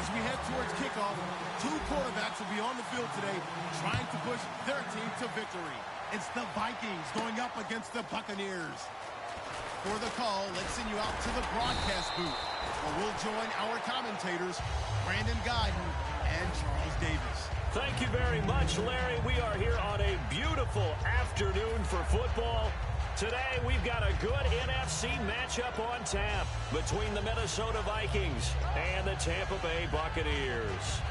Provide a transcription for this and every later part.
As we head towards kickoff, two quarterbacks will be on the field today trying to push their team to victory. It's the Vikings going up against the Buccaneers. For the call, let's send you out to the broadcast booth, where we'll join our commentators, Brandon Guyton and Charles Davis. Thank you very much, Larry. We are here on a beautiful afternoon for football. Today, we've got a good NFC matchup on tap between the Minnesota Vikings and the Tampa Bay Buccaneers.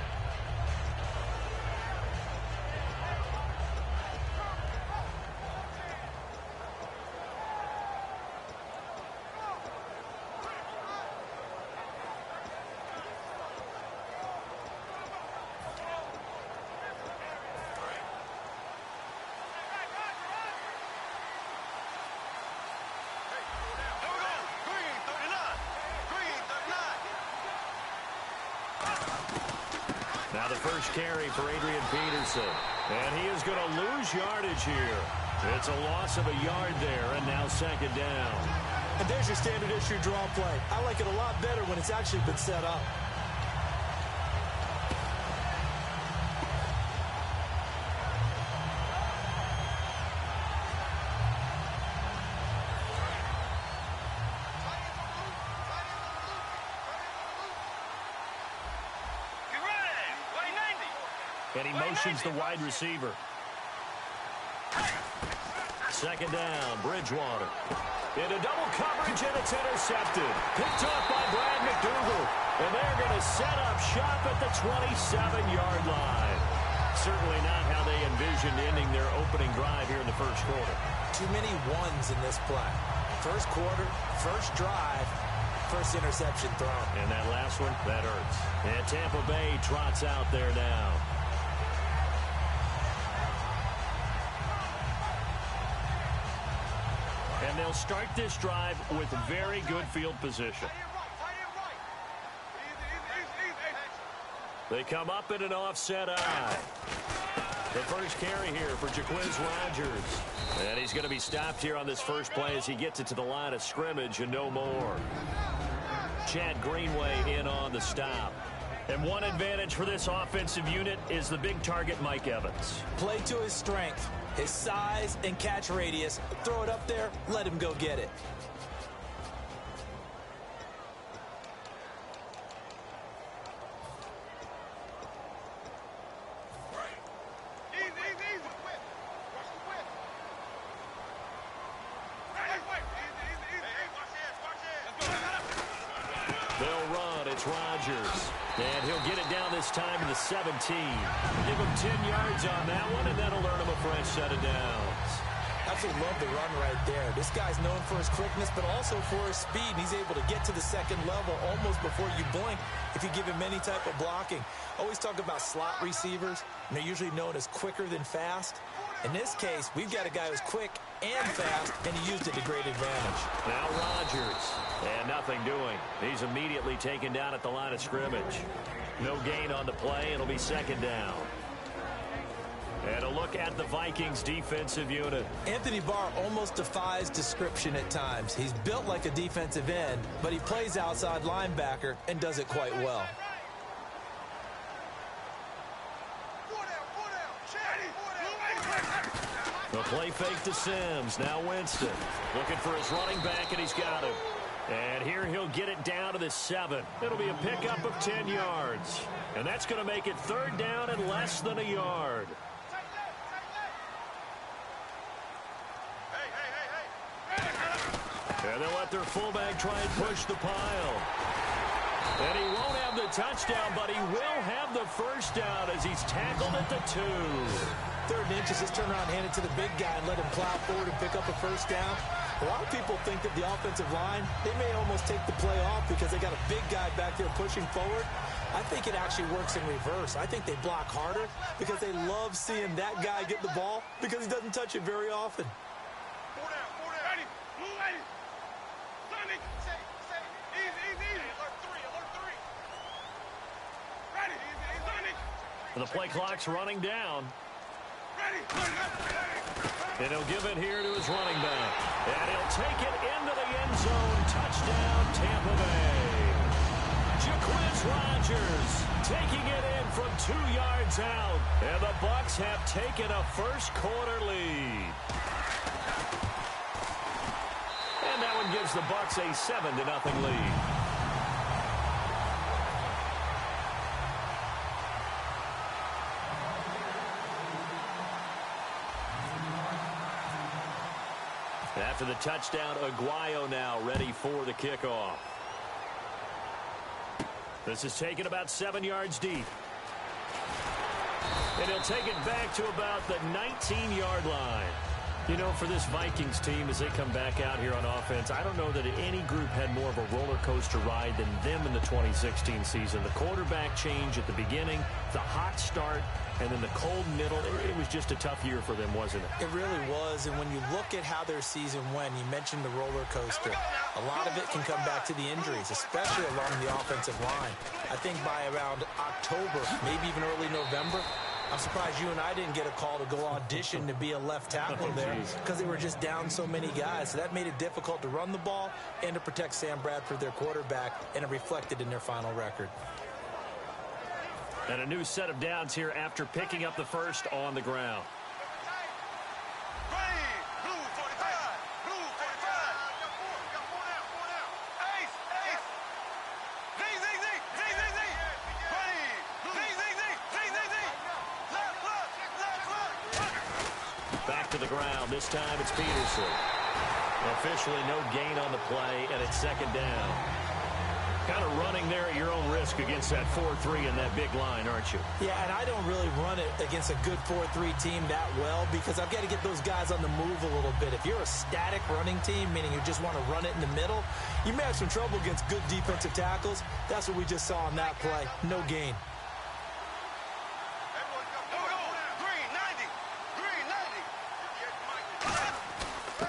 Now the first carry for Adrian Peterson. And he is going to lose yardage here. It's a loss of a yard there, and now second down. And there's your standard issue draw play. I like it a lot better when it's actually been set up. And he motions the wide receiver. Second down, Bridgewater. Into double coverage, and it's intercepted. Picked off by Brad McDougal. And they're going to set up shop at the 27-yard line. Certainly not how they envisioned ending their opening drive here in the first quarter. Too many ones in this play. First quarter, first drive, first interception thrown. And that last one, that hurts. And Tampa Bay trots out there now. And they'll start this drive with very good field position. They come up in an offset eye. The first carry here for Jaquiz Rodgers. And he's going to be stopped here on this first play as he gets it to the line of scrimmage and no more. Chad Greenway in on the stop. And one advantage for this offensive unit is the big target, Mike Evans. Play to his strength, his size and catch radius. Throw it up there, let him go get it. They'll run. It's Rodgers. And he'll get it down this time to the 17. Give him 10 yards on that one, and that'll earn him a fresh set of downs. Absolutely love the run right there. This guy's known for his quickness, but also for his speed. He's able to get to the second level almost before you blink if you give him any type of blocking. Always talk about slot receivers, and they're usually known as quicker than fast. In this case, we've got a guy who's quick and fast, and he used it to great advantage. Now Rodgers, and nothing doing. He's immediately taken down at the line of scrimmage. No gain on the play. It'll be second down. And a look at the Vikings defensive unit. Anthony Barr almost defies description at times. He's built like a defensive end, but he plays outside linebacker and does it quite well. The play fake to Sims. Now Winston looking for his running back, and he's got him. And here he'll get it down to the 7. It'll be a pickup of 10 yards. And that's going to make it third down and less than a yard. And they'll let their fullback try and push the pile. And he won't have the touchdown, but he will have the first down as he's tackled at the 2. Third and inches, just turn around and hand it to the big guy and let him plow forward and pick up a first down. A lot of people think that the offensive line, they may almost take the play off because they got a big guy back there pushing forward. I think it actually works in reverse. I think they block harder because they love seeing that guy get the ball because he doesn't touch it very often. The play clock's running down. And he'll give it here to his running back. And he'll take it into the end zone. Touchdown, Tampa Bay. Jaquiz Rodgers taking it in from 2 yards out. And the Bucs have taken a first-quarter lead. And that one gives the Bucs a 7-0 lead. After the touchdown, Aguayo now ready for the kickoff. This is taken about 7 yards deep. And he'll take it back to about the 19-yard line. You know, for this Vikings team, as they come back out here on offense, I don't know that any group had more of a roller coaster ride than them in the 2016 season. The quarterback change at the beginning, the hot start, and then the cold middle. It was just a tough year for them, wasn't it? It really was, and when you look at how their season went, you mentioned the roller coaster. A lot of it can come back to the injuries, especially along the offensive line. I think by around October, maybe even early November, I'm surprised you and I didn't get a call to go audition to be a left tackle there because they were just down so many guys. So that made it difficult to run the ball and to protect Sam Bradford, their quarterback, and it reflected in their final record. And a new set of downs here after picking up the first on the ground. Back to the ground. This time it's Peterson. Officially no gain on the play, and it's second down. Kind of running there at your own risk against that 4-3 and that big line, aren't you? Yeah, and I don't really run it against a good 4-3 team that well because I've got to get those guys on the move a little bit. If you're a static running team, meaning you just want to run it in the middle, you may have some trouble against good defensive tackles. That's what we just saw on that play. No gain.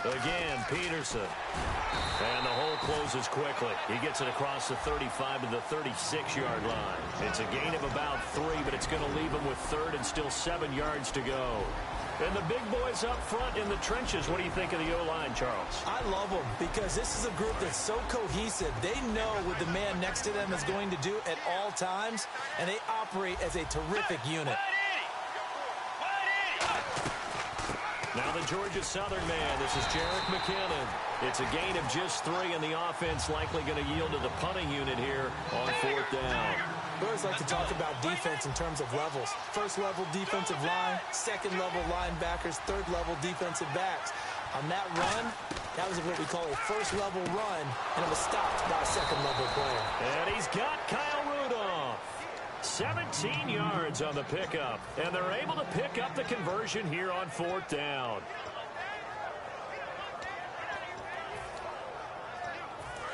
Again, Peterson. And the hole closes quickly. He gets it across the 35 to the 36-yard line. It's a gain of about 3, but it's going to leave him with third and still 7 yards to go. And the big boys up front in the trenches. What do you think of the O-line, Charles? I love them because this is a group that's so cohesive. They know what the man next to them is going to do at all times, and they operate as a terrific unit. Now the Georgia Southern man. This is Jerick McKinnon. It's a gain of just 3, and the offense likely going to yield to the punting unit here on fourth down. We always like to talk about defense in terms of levels. First-level defensive line, second-level linebackers, third-level defensive backs. On that run, that was what we call a first-level run, and it was stopped by a second-level player. And he's got Kyle Rudolph. 17 yards on the pickup, and they're able to pick up the conversion here on fourth down.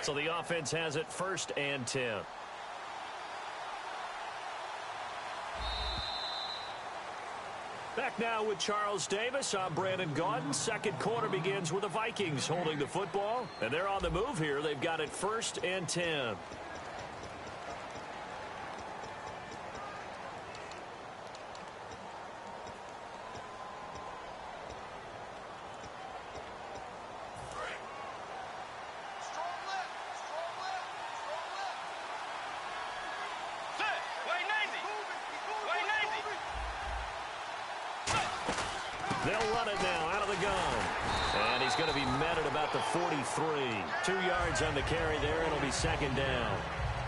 So the offense has it 1st and 10. Back now with Charles Davis. I'm Brandon Gaudin. Second quarter begins with the Vikings holding the football, and they're on the move here. They've got it 1st and 10. They'll run it now out of the gun. And he's going to be met at about the 43. 2 yards on the carry there. It'll be second down.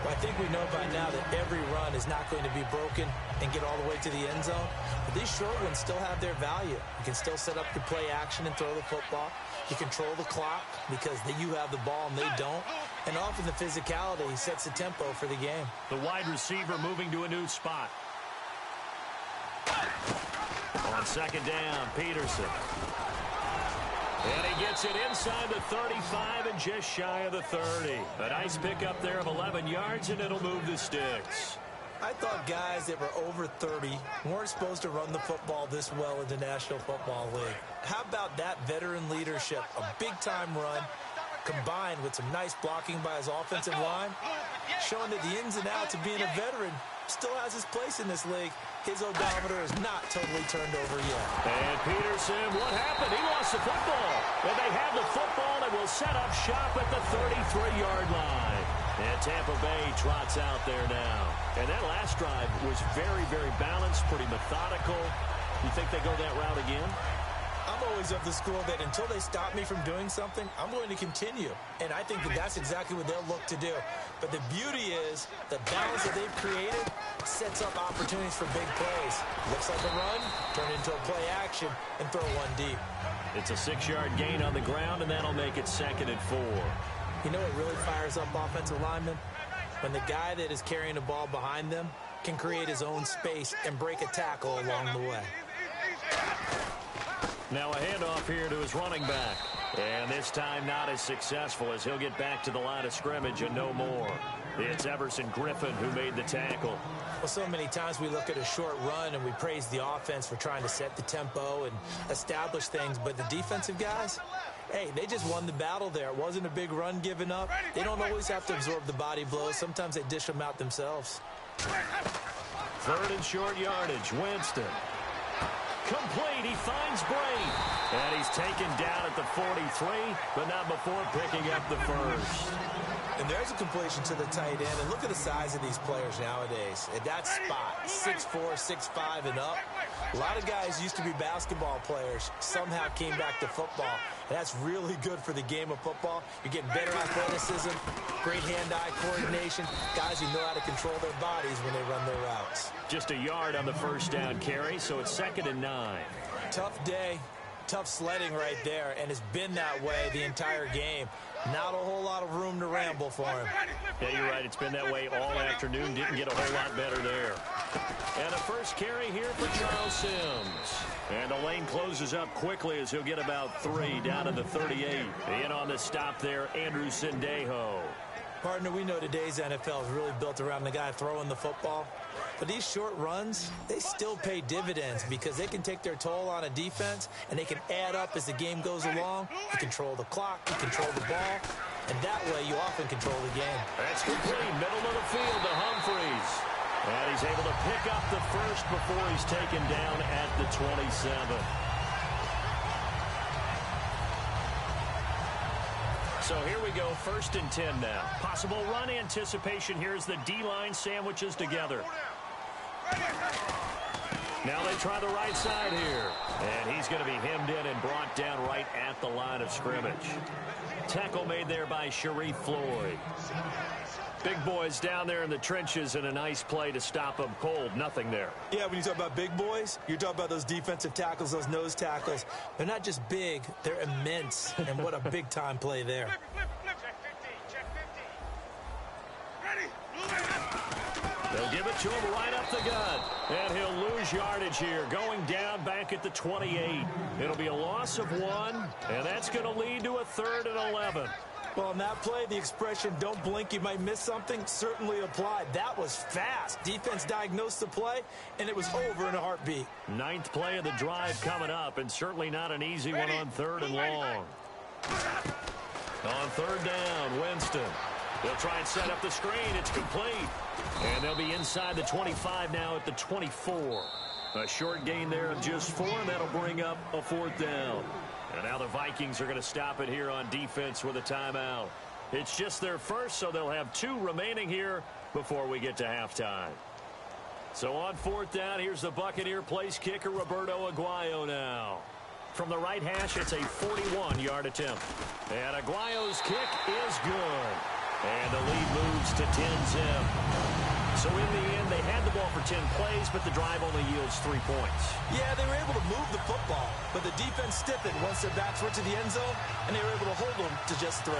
Well, I think we know by now that every run is not going to be broken and get all the way to the end zone. But these short ones still have their value. You can still set up your play action and throw the football. You control the clock because you have the ball and they don't. And often the physicality sets the tempo for the game. The wide receiver moving to a new spot. On second down, Peterson. And he gets it inside the 35 and just shy of the 30. A nice pickup there of 11 yards, and it'll move the sticks. I thought guys that were over 30 weren't supposed to run the football this well in the National Football League. How about that veteran leadership? A big-time run combined with some nice blocking by his offensive line, showing that the ins and outs of being a veteran still has his place in this league. His odometer is not totally turned over yet. And Peterson, what happened? He lost the football. And they have the football and will set up shop at the 33-yard line. And Tampa Bay trots out there now. And that last first drive was very, very balanced, pretty methodical. You think they go that route again? I'm always of the school that until they stop me from doing something, I'm going to continue. And I think that that's exactly what they'll look to do. But the beauty is the balance that they've created sets up opportunities for big plays. Looks like a run, turn into a play action, and throw one deep. It's a 6-yard gain on the ground, and that'll make it 2nd and 4. You know what really fires up offensive linemen? When the guy that is carrying the ball behind them can create his own space and break a tackle along the way. Now a handoff here to his running back. And this time not as successful as he'll get back to the line of scrimmage and no more. It's Everson Griffin who made the tackle. Well, so many times we look at a short run and we praise the offense for trying to set the tempo and establish things. But the defensive guys, hey, they just won the battle there. It wasn't a big run given up. They don't always have to absorb the body blows. Sometimes they dish them out themselves. 3rd and short yardage. Winston. Complete. He finds Braid. And he's taken down at the 43, but not before picking up the first. And there's a completion to the tight end. And look at the size of these players nowadays. At that spot, 6'4", 6'5", and up. A lot of guys used to be basketball players. Somehow came back to football. And that's really good for the game of football. You're getting better athleticism, great hand-eye coordination, guys who know how to control their bodies when they run their routes. Just a yard on the first down carry, so it's 2nd and 9. Tough day, tough sledding right there, and it's been that way the entire game. Not a whole lot of room to ramble for him. Yeah, you're right. It's been that way all afternoon. Didn't get a whole lot better there. And a first carry here for Charles Sims. And the lane closes up quickly as he'll get about 3 down to the 38. In on the stop there, Andrew Sendejo. Partner, we know today's NFL is really built around the guy throwing the football. But these short runs, they still pay dividends because they can take their toll on a defense and they can add up as the game goes along. You control the clock, you control the ball, and that way you often control the game. That's complete. Middle of the field to Humphreys. And he's able to pick up the first before he's taken down at the 27. So here we go, 1st and 10 now. Possible run anticipation here as the D-line sandwiches together. Now they try the right side here. And he's going to be hemmed in and brought down right at the line of scrimmage. Tackle made there by Sharif Floyd. Big boys down there in the trenches and a nice play to stop them cold. Nothing there. Yeah, when you talk about big boys, you're talking about those defensive tackles, those nose tackles. They're not just big, they're immense. And what a big-time play there. They'll give it to him right up the gut. And he'll lose yardage here. Going down back at the 28. It'll be a loss of 1. And that's going to lead to a 3rd and 11. Well, on that play, the expression, don't blink, you might miss something, certainly applied. That was fast. Defense diagnosed the play, and it was over in a heartbeat. 9th play of the drive coming up, and certainly not an easy one on 3rd and long. On 3rd down, Winston. They'll try and set up the screen. It's complete. And they'll be inside the 25 now at the 24. A short gain there of just 4, and that'll bring up a 4th down. And now the Vikings are going to stop it here on defense with a timeout. It's just their first, so they'll have 2 remaining here before we get to halftime. So on 4th down, here's the Buccaneer place kicker, Roberto Aguayo now. From the right hash, it's a 41-yard attempt. And Aguayo's kick is good. And the lead moves to 10-zip. So in the end, they had the ball for 10 plays, but the drive only yields 3 points. Yeah, they were able to move the football, but the defense stiffened once their backs were to the end zone, and they were able to hold them to just 3.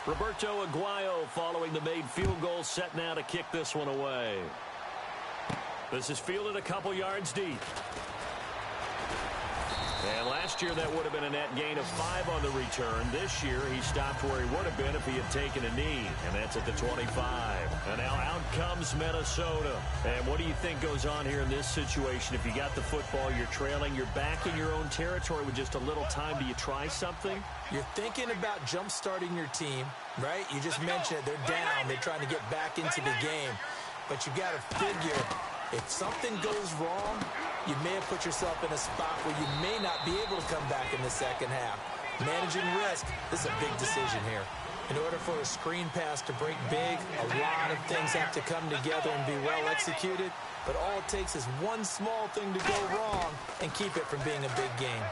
Roberto Aguayo following the made field goal, set now to kick this one away. This is fielded a couple yards deep. And last year, that would have been a net gain of 5 on the return. This year, he stopped where he would have been if he had taken a knee, and that's at the 25. And now out comes Minnesota. And what do you think goes on here in this situation? If you got the football, you're trailing, you're back in your own territory with just a little time. Do you try something? You're thinking about jump-starting your team, right? You just mentioned it. They're down. They're trying to get back into the game. But you got to figure, if something goes wrong, you may have put yourself in a spot where you may not be able to come back in the second half. Managing risk, this is a big decision here. In order for a screen pass to break big, a lot of things have to come together and be well executed. But all it takes is one small thing to go wrong and keep it from being a big game.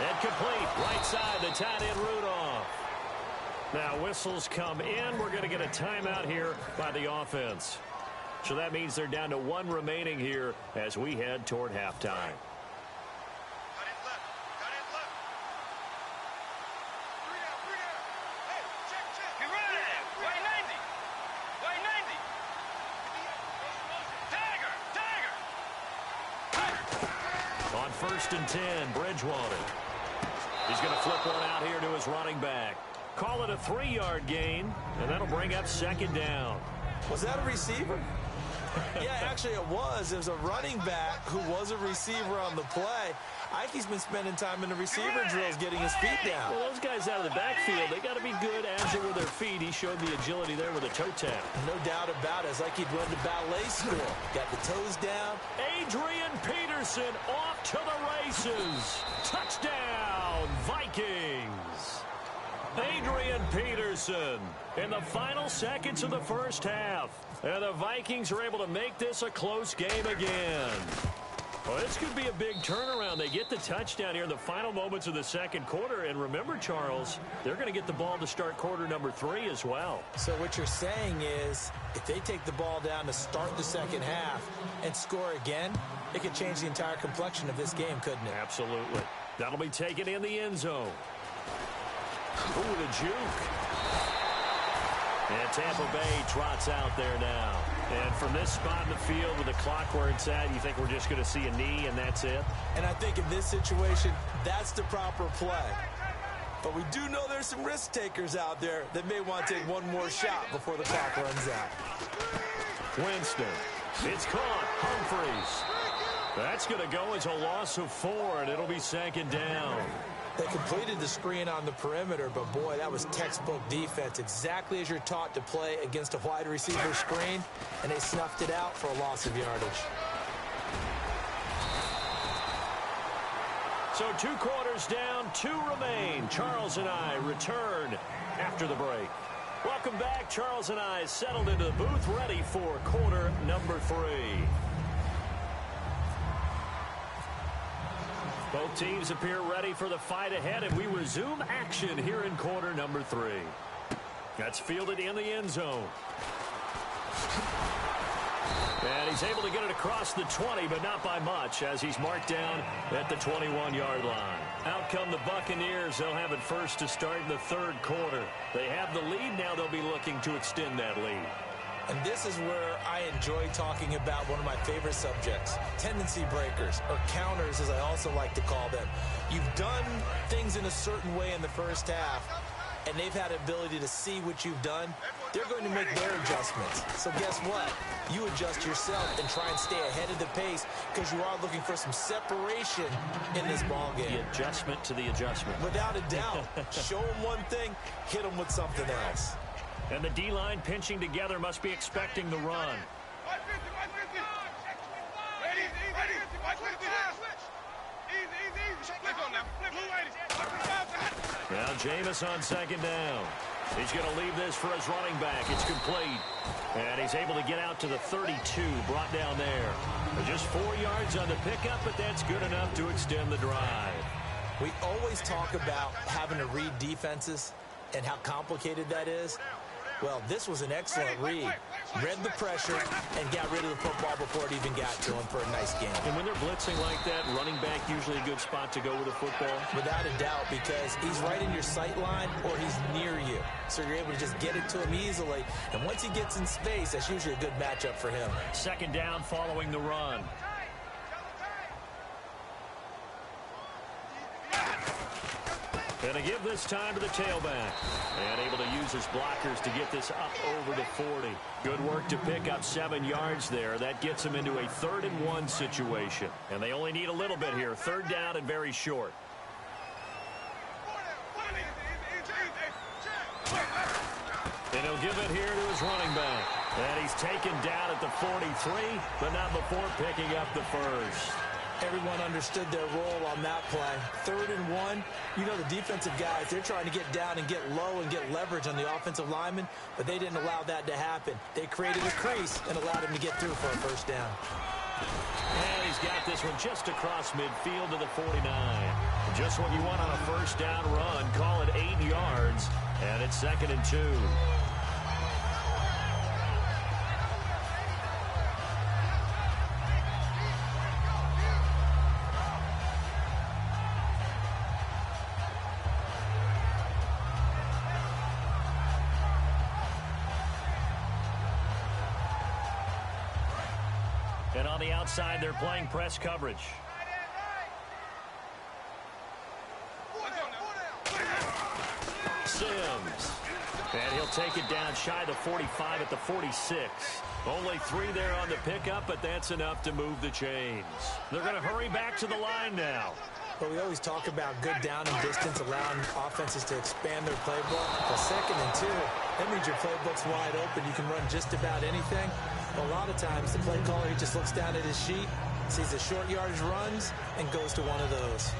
And complete, right side, the tight end Rudolph. Now whistles come in. We're going to get a timeout here by the offense. So that means they're down to 1 remaining here as we head toward halftime. On 1st and 10, Bridgewater. He's going to flip one out here to his running back. Call it a 3-yard gain, and that'll bring up 2nd down. Was that a receiver? Yeah, actually it was. It was a running back who was a receiver on the play. Ike's been spending time in the receiver drills getting his feet down. Well, those guys out of the backfield, they got to be good agile with their feet. He showed the agility there with a toe tap. No doubt about it. It's like he'd run to ballet school. Got the toes down. Adrian Peterson off to the races. Touchdown, Vikings. Adrian Peterson in the final seconds of the first half. And the Vikings are able to make this a close game again. Well, this could be a big turnaround. They get the touchdown here in the final moments of the second quarter. And remember, Charles, they're going to get the ball to start quarter number 3 as well. So what you're saying is if they take the ball down to start the second half and score again, it could change the entire complexion of this game, couldn't it? Absolutely. That'll be taken in the end zone. Ooh, the juke. And Tampa Bay trots out there now. And from this spot in the field with the clock where it's at, you think we're just going to see a knee and that's it? And I think in this situation, that's the proper play. But we do know there's some risk takers out there that may want to take one more shot before the clock runs out. Winston. It's caught. Humphreys. That's going to go as a loss of 4, and it'll be 2nd down. They completed the screen on the perimeter, but boy, that was textbook defense. Exactly as you're taught to play against a wide receiver screen, and they snuffed it out for a loss of yardage. So 2 quarters down, 2 remain. Charles and I return after the break. Welcome back. Charles and I settled into the booth, ready for quarter number 3. Both teams appear ready for the fight ahead, and we resume action here in quarter number 3. That's fielded in the end zone. And he's able to get it across the 20, but not by much, as he's marked down at the 21-yard line. Out come the Buccaneers. They'll have it first to start in the 3rd quarter. They have the lead. Now they'll be looking to extend that lead. And this is where I enjoy talking about one of my favorite subjects, tendency breakers, or counters as I also like to call them. You've done things in a certain way in the first half, and they've had the ability to see what you've done. They're going to make their adjustments. So guess what? You adjust yourself and try and stay ahead of the pace because you are looking for some separation in this ball game. The adjustment to the adjustment. Without a doubt. Show them one thing, hit them with something else. And the D-line pinching together must be expecting the run. Now Jameis on 2nd down. He's going to leave this for his running back. It's complete. And he's able to get out to the 32, brought down there. Just 4 yards on the pickup, but that's good enough to extend the drive. We always talk about having to read defenses and how complicated that is. Well, this was an excellent read. Read the pressure and got rid of the football before it even got to him for a nice game. And when they're blitzing like that, running back usually a good spot to go with the football? Without a doubt, because he's right in your sight line or he's near you. So you're able to just get it to him easily. And once he gets in space, that's usually a good matchup for him. 2nd down following the run. And to give this time to the tailback. And able to use his blockers to get this up over to 40. Good work to pick up 7 yards there. That gets him into a 3rd and 1 situation. And they only need a little bit here. 3rd down and very short. And he'll give it here to his running back. And he's taken down at the 43, but not before picking up the first. Everyone understood their role on that play. 3rd and 1. You know, the defensive guys, they're trying to get down and get low and get leverage on the offensive lineman, but they didn't allow that to happen. They created a crease and allowed him to get through for a first down. And he's got this one just across midfield to the 49. Just what you want on a first down run. Call it 8 yards, and it's 2nd and 2. And on the outside, they're playing press coverage. Sims. And he'll take it down shy of the 45 at the 46. Only 3 there on the pickup, but that's enough to move the chains. They're going to hurry back to the line now. But we always talk about good down and distance, allowing offenses to expand their playbook. Well, 2nd and 2, that means your playbook's wide open. You can run just about anything. Well, a lot of times, the play caller, he just looks down at his sheet, sees the short yardage runs, and goes to one of those.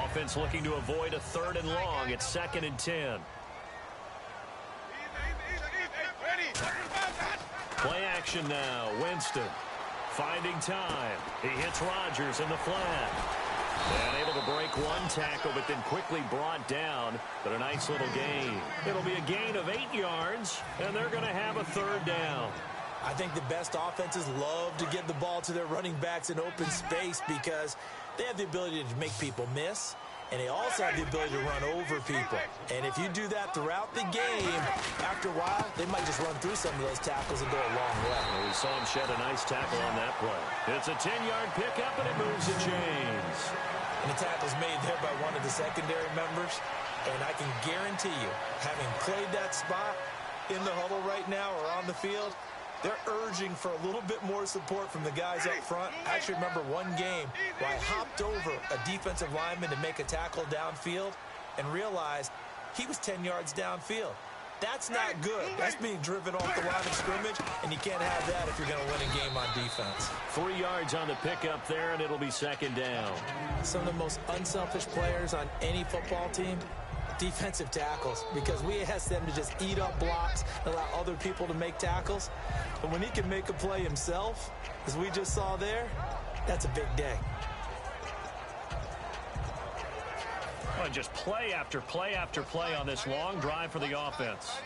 Offense looking to avoid a 3rd and long. It's 2nd and 10. Play action now. Winston finding time. He hits Rodgers in the flat. And able to break one tackle, but then quickly brought down. But a nice little gain. It'll be a gain of 8 yards, and they're going to have a 3rd down. I think the best offenses love to get the ball to their running backs in open space because they have the ability to make people miss, and they also have the ability to run over people. And if you do that throughout the game, after a while, they might just run through some of those tackles and go a long way. Well, we saw him shed a nice tackle on that play. It's a 10-yard pickup, and it moves the chains. And the tackle's made there by one of the secondary members. And I can guarantee you, having played that spot in the huddle right now or on the field, they're urging for a little bit more support from the guys up front. I actually remember one game where I hopped over a defensive lineman to make a tackle downfield and realized he was 10 yards downfield. That's not good. That's being driven off the line of scrimmage, and you can't have that if you're going to win a game on defense. 3 yards on the pickup there, and it'll be 2nd down. Some of the most unselfish players on any football team, defensive tackles, because we ask them to just eat up blocks, allow other people to make tackles. But when he can make a play himself, as we just saw there, that's a big day. Well, just play after play after play on this long drive for the offense.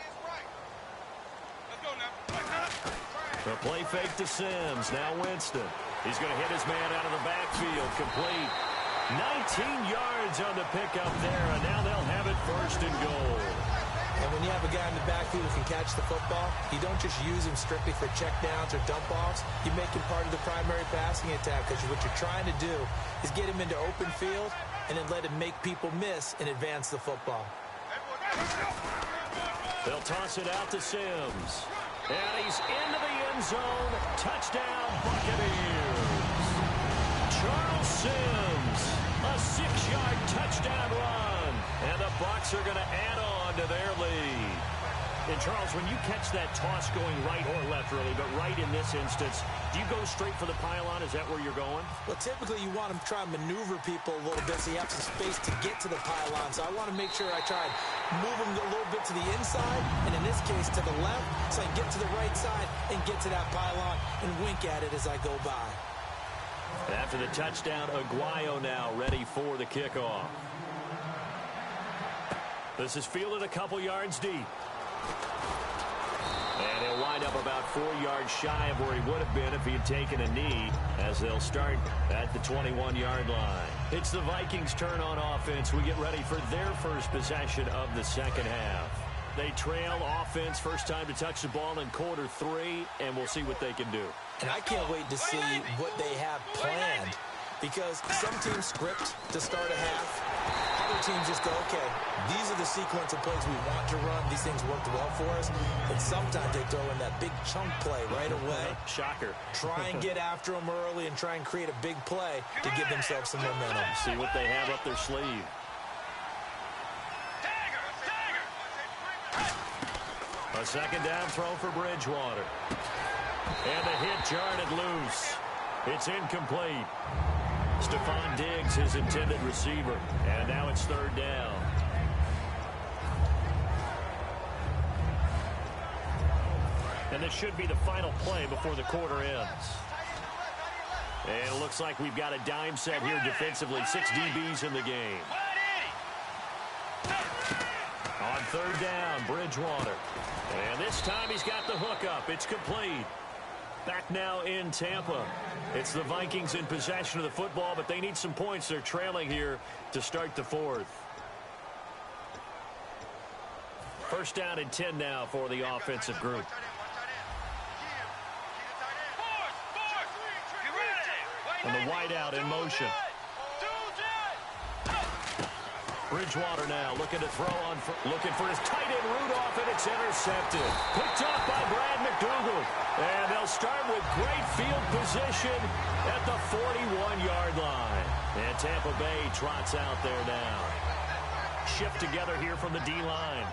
The play fake to Sims. Now Winston. He's going to hit his man out of the backfield. Complete. 19 yards on the pickup there, and now they'll have it 1st and goal. And when you have a guy in the backfield who can catch the football, you don't just use him strictly for checkdowns or dump-offs. You make him part of the primary passing attack because what you're trying to do is get him into open field and then let him make people miss and advance the football. They'll toss it out to Sims. And he's into the end zone. Touchdown, Buccaneers. Charles Sims, a 6-yard touchdown run. And the Bucs are going to add on to their lead. And, Charles, when you catch that toss going right or left, really, but right in this instance, do you go straight for the pylon? Is that where you're going? Well, typically you want to try and maneuver people a little bit so you have some space to get to the pylon. So I want to make sure I try and move them a little bit to the inside, and in this case to the left, so I can get to the right side and get to that pylon and wink at it as I go by. After the touchdown, Aguayo now ready for the kickoff. This is fielded a couple yards deep. And he'll wind up about 4 yards shy of where he would have been if he had taken a knee, as they'll start at the 21-yard line. It's the Vikings' turn on offense. We get ready for their first possession of the second half. They trail offense, first time to touch the ball in quarter 3, and we'll see what they can do. And I can't wait to see what they have planned, because some teams script to start a half. Other teams just go, okay, these are the sequence of plays we want to run. These things worked well for us. And sometimes they throw in that big chunk play right away. Shocker. Try and get after them early and try and create a big play to give themselves some momentum. See what they have up their sleeve. A second down throw for Bridgewater. And the hit jarred loose. It's incomplete. Stephon Diggs, his intended receiver. And now it's third down. And this should be the final play before the quarter ends. And it looks like we've got a dime set here defensively. 6 DBs in the game. On third down, Bridgewater. And this time he's got the hook up. It's complete. Back now in Tampa. It's the Vikings in possession of the football, but they need some points. They're trailing here to start the fourth. First down and 10 now for the offensive group. And the wideout in motion. Bridgewater now looking to throw on, looking for his tight end Rudolph, and it's intercepted. Picked off by Brad McDougal. And they'll start with great field position at the 41-yard line. And Tampa Bay trots out there now. Shift together here from the D-line.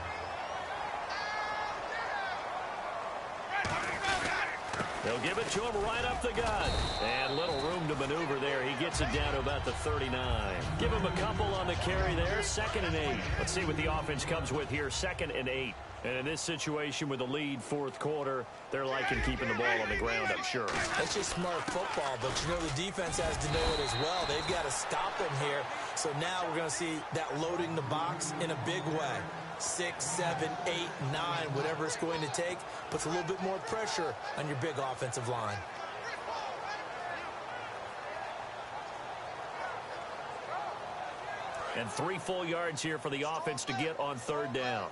They'll give it to him right up the gut. And little room to maneuver there. He gets it down to about the 39. Give him a couple on the carry there. 2nd and 8. Let's see what the offense comes with here. 2nd and 8. And in this situation with a lead fourth quarter, they're liking keeping the ball on the ground, I'm sure. That's just smart football, but you know the defense has to know it as well. They've got to stop him here. So now we're going to see that loading the box in a big way. 6, 7, 8, 9, whatever it's going to take, puts a little bit more pressure on your big offensive line. And 3 full yards here for the offense to get on third down.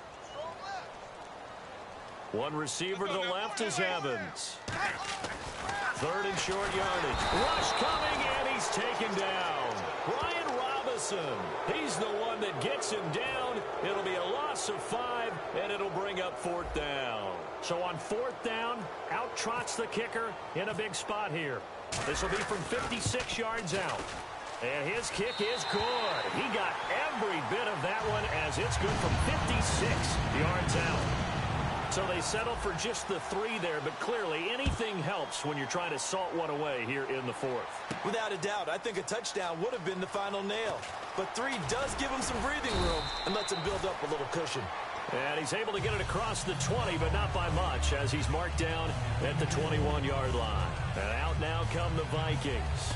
One receiver to the left is Evans. 3rd and short yardage. Rush coming, and he's taken down. Ryan Robinson. He's the one that gets him down. It'll be a loss of 5, and it'll bring up 4th down. So on 4th down, out trots the kicker in a big spot here. This will be from 56 yards out. And his kick is good. He got every bit of that one, as it's good from 56 yards out. So they settle for just the 3 there, but clearly anything helps when you're trying to salt one away here in the 4th. Without a doubt, I think a touchdown would have been the final nail. But 3 does give him some breathing room and lets him build up a little cushion. And he's able to get it across the 20, but not by much, as he's marked down at the 21-yard line. And out now come the Vikings.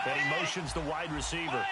And he motions the wide receiver.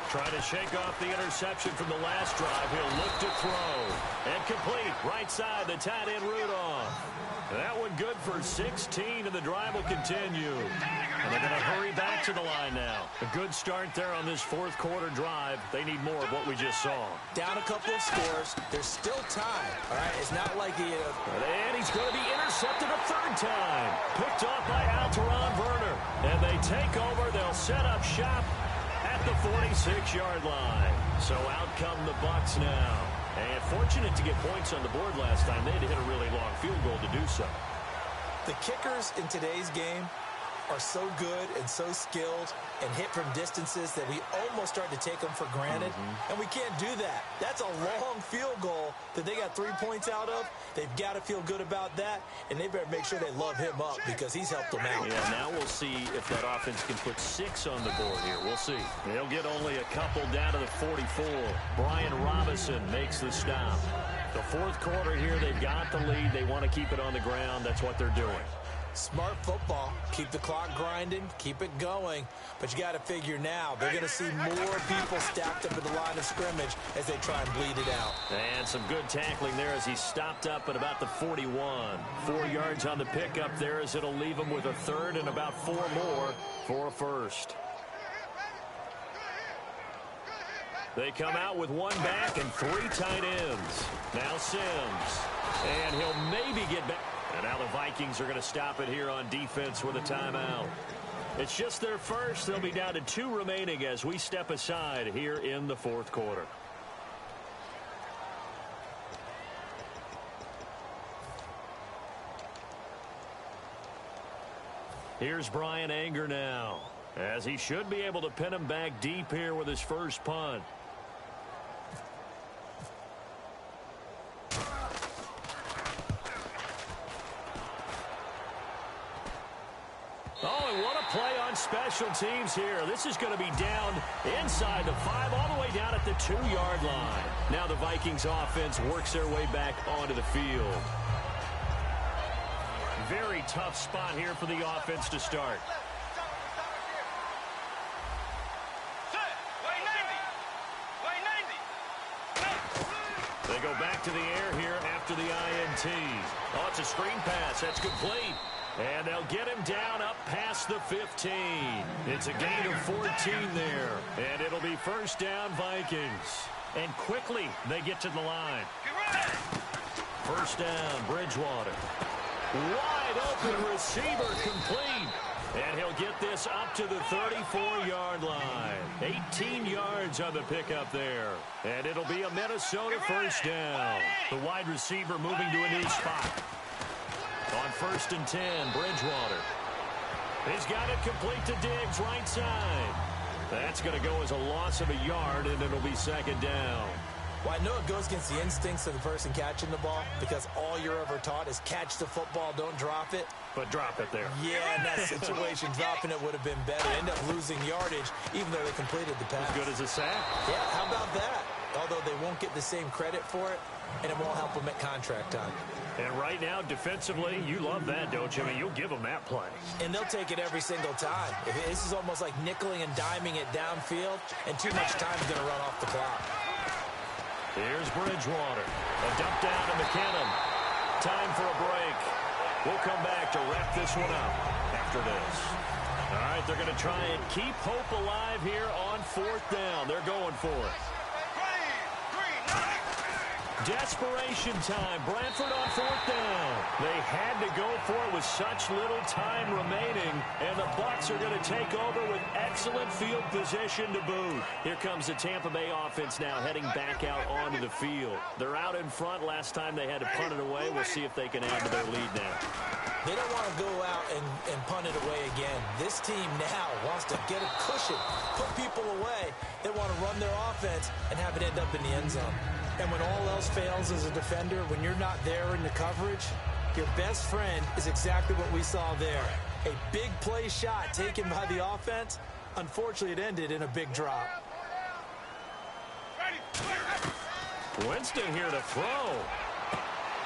Trying to shake off the interception from the last drive. He'll look to throw. And complete. Right side, the tight end Rudolph. That one good for 16, and the drive will continue. And they're going to hurry back to the line now. A good start there on this fourth quarter drive. They need more of what we just saw. Down a couple of scores. There's still time. All right, it's not like he... And he's going to be intercepted a 3rd time. Picked off by Alteron Werner. And they take over. They'll set up shop at the 46-yard line. So out come the Bucs now. And fortunate to get points on the board last time. They had to hit a really long field goal to do so. The kickers in today's game are so good and so skilled and hit from distances that we almost start to take them for granted, and we can't do that. That's a long field goal that they got 3 points out of. They've got to feel good about that, and they better make sure they love him up because he's helped them out. Yeah, now we'll see if that offense can put 6 on the board here. We'll see. They'll get only a couple down to the 44. Brian Robinson makes the stop. The fourth quarter here, they've got the lead. They want to keep it on the ground. That's what they're doing. Smart football. Keep the clock grinding. Keep it going. But you got to figure now, they're going to see more people stacked up at the line of scrimmage as they try and bleed it out. And some good tackling there as he stopped up at about the 41. 4 yards on the pickup there as it'll leave him with a third and about 4 more for a first. They come out with 1 back and 3 tight ends. Now Sims. And he'll maybe get back. And now the Vikings are going to stop it here on defense with a timeout. It's just their first. They'll be down to 2 remaining as we step aside here in the fourth quarter. Here's Brian Anger now, as he should be able to pin him back deep here with his first punt. Oh, and what a play on special teams here. This is going to be down inside the 5, all the way down at the 2-yard line. Now the Vikings offense works their way back onto the field. Very tough spot here for the offense to start. They go back to the air here after the INT. Oh, it's a screen pass. That's complete. And they'll get him down up past the 15. It's a gain of 14 there. And it'll be first down Vikings. And quickly they get to the line. First down, Bridgewater. Wide open receiver complete. And he'll get this up to the 34-yard line. 18 yards on the pickup there. And it'll be a Minnesota first down. The wide receiver moving to a new spot. On first and 10, Bridgewater. He's got it complete to Diggs, right side. That's going to go as a loss of a yard, and it'll be second down. Well, I know it goes against the instincts of the person catching the ball because all you're ever taught is catch the football, don't drop it. But drop it there. Yeah, in that situation, dropping it would have been better. End up losing yardage, even though they completed the pass. As good as a sack. Yeah, how about that? Although they won't get the same credit for it, and it won't help them at contract time. And right now, defensively, you love that, don't you? I mean, you'll give them that play. And they'll take it every single time. This is almost like nickeling and diming it downfield, and too much time is going to run off the clock. Here's Bridgewater. A dump down to McKinnon. Time for a break. We'll come back to wrap this one up after this. All right, they're going to try and keep hope alive here on fourth down. They're going for it. Desperation time. Brantford on fourth down. They had to go for it with such little time remaining, and the Bucs are going to take over with excellent field position to boot. Here comes the Tampa Bay offense now heading back out onto the field. They're out in front. Last time they had to punt it away. We'll see if they can add to their lead now. They don't want to go out and punt it away again. This team now wants to get a cushion, put people away. They want to run their offense and have it end up in the end zone. And when all else fails as a defender, when you're not there in the coverage, your best friend is exactly what we saw there. A big play shot taken by the offense. Unfortunately, it ended in a big drop. Winston here to throw.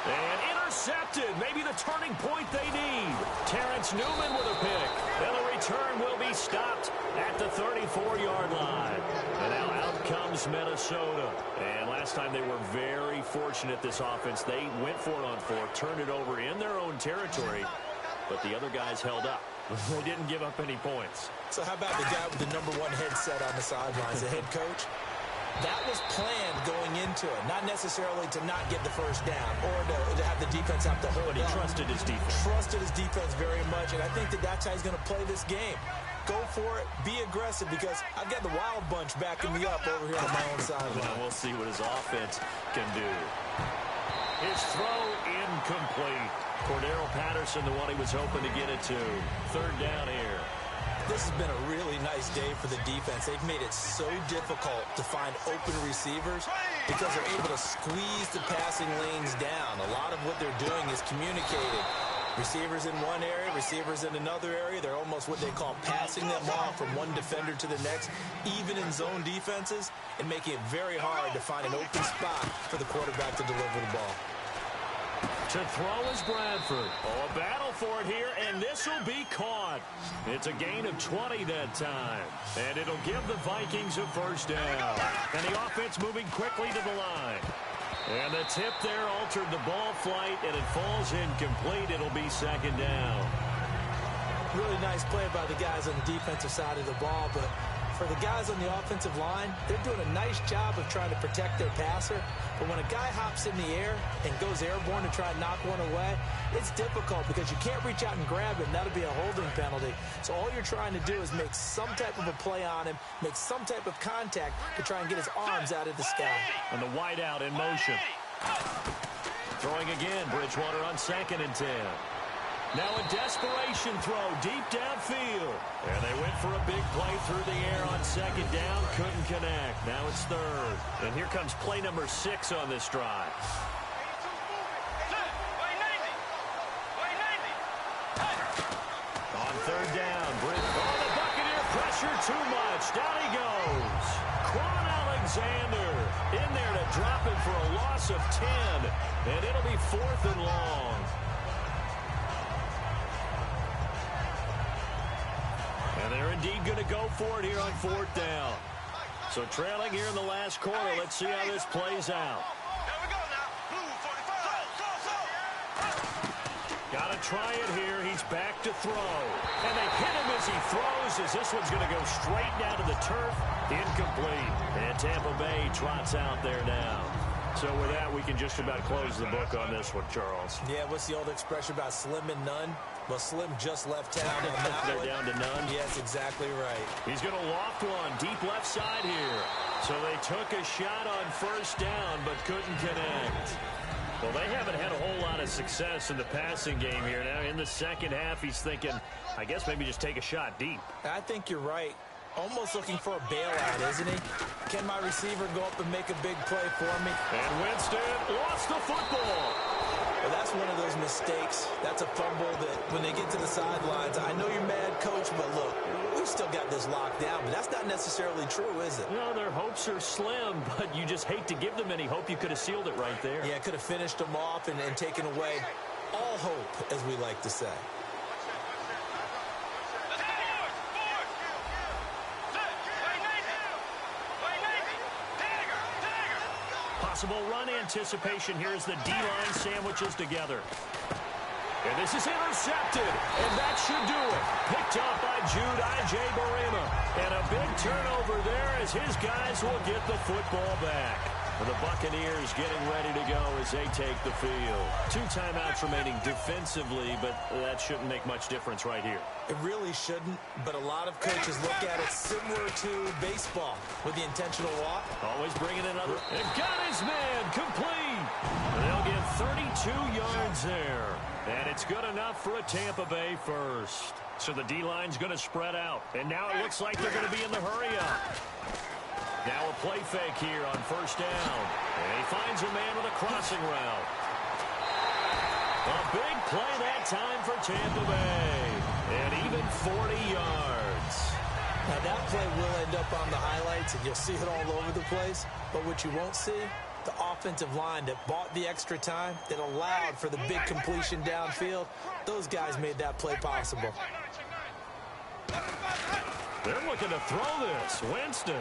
And intercepted. Maybe the turning point they need. Terrence Newman with a pick. And the return will be stopped at the 34-yard line. And now out comes Minnesota. And last time they were very fortunate, this offense. They went for it on fourth, turned it over in their own territory, but the other guys held up. They didn't give up any points. So how about the guy with the #1 headset on the sidelines, the head coach? That was planned going into it, not necessarily to not get the first down or to have the defense have to hold But he up. trusted his defense. Trusted his defense very much, and I think that's how he's going to play this game. Go for it, be aggressive, because I've got the wild bunch backing me up over here on my own sideline. Now we'll see what his offense can do. His throw incomplete. Cordero Patterson, the one he was hoping to get it to. Third down here. This has been a really nice day for the defense. They've made it so difficult to find open receivers because they're able to squeeze the passing lanes down. A lot of what they're doing is communicating. Receivers in one area, receivers in another area. They're almost what they call passing them off from one defender to the next, even in zone defenses, and making it very hard to find an open spot for the quarterback to deliver the ball. To throw is Bradford. Oh, a battle for it here, and this will be caught. It's a gain of 20 that time, and it'll give the Vikings a first down. And the offense moving quickly to the line. And the tip there altered the ball flight, and it falls incomplete. It'll be second down. Really nice play by the guys on the defensive side of the ball, but for the guys on the offensive line, they're doing a nice job of trying to protect their passer. But when a guy hops in the air and goes airborne to try and knock one away, it's difficult because you can't reach out and grab him. That'll be a holding penalty. So all you're trying to do is make some type of a play on him, make some type of contact to try and get his arms out of the sky. And the wideout in motion. Throwing again, Bridgewater on 2nd and 10. Now a desperation throw deep downfield. And they went for a big play through the air on 2nd down. Couldn't connect. Now it's 3rd. And here comes play number 6 on this drive. On 3rd down, the Buccaneer pressure too much. Down he goes. Quan Alexander in there to drop him for a loss of 10. And it'll be 4th and long. And they're indeed going to go for it here on 4th down. So trailing here in the last quarter. Let's see how this plays out. Got to try it here. He's back to throw. And they hit him as he throws, as this one's going to go straight down to the turf. Incomplete. And Tampa Bay trots out there now. So with that, we can just about close the book on this one, Charles. Yeah, what's the old expression about slim and none? Well, Slim just left town on that They're one. down to none. Yes, exactly right. He's going to loft one deep left side here. So they took a shot on 1st down, but couldn't connect. Well, they haven't had a whole lot of success in the passing game here. Now in the second half, he's thinking, I guess maybe just take a shot deep. I think you're right. Almost looking for a bailout, isn't he? Can my receiver go up and make a big play for me? And Winston lost the football. Well, that's one of those mistakes. That's a fumble that when they get to the sidelines, I know you're mad, Coach, but look, we've still got this locked down, but that's not necessarily true, is it? No, their hopes are slim, but you just hate to give them any hope. You could have sealed it right there. Yeah, could have finished them off and taken away all hope, as we like to say. Possible run anticipation here as the D-line sandwiches together. And this is intercepted, and that should do it. Picked off by Jude Ij-Barima. And a big turnover there as his guys will get the football back. And the Buccaneers getting ready to go as they take the field. 2 timeouts remaining defensively, but that shouldn't make much difference right here. It really shouldn't, but a lot of coaches look at it similar to baseball with the intentional walk. Always bringing another. And got his man complete. And they'll get 32 yards there. And it's good enough for a Tampa Bay first. So the D-line's going to spread out. And now it looks like they're going to be in the hurry-up. Now a play fake here on 1st down. And he finds a man with a crossing route. A big play that time for Tampa Bay. And even 40 yards. Now that play will end up on the highlights, and you'll see it all over the place. But what you won't see, the offensive line that bought the extra time, that allowed for the big completion downfield, those guys made that play possible. They're looking to throw this. Winston.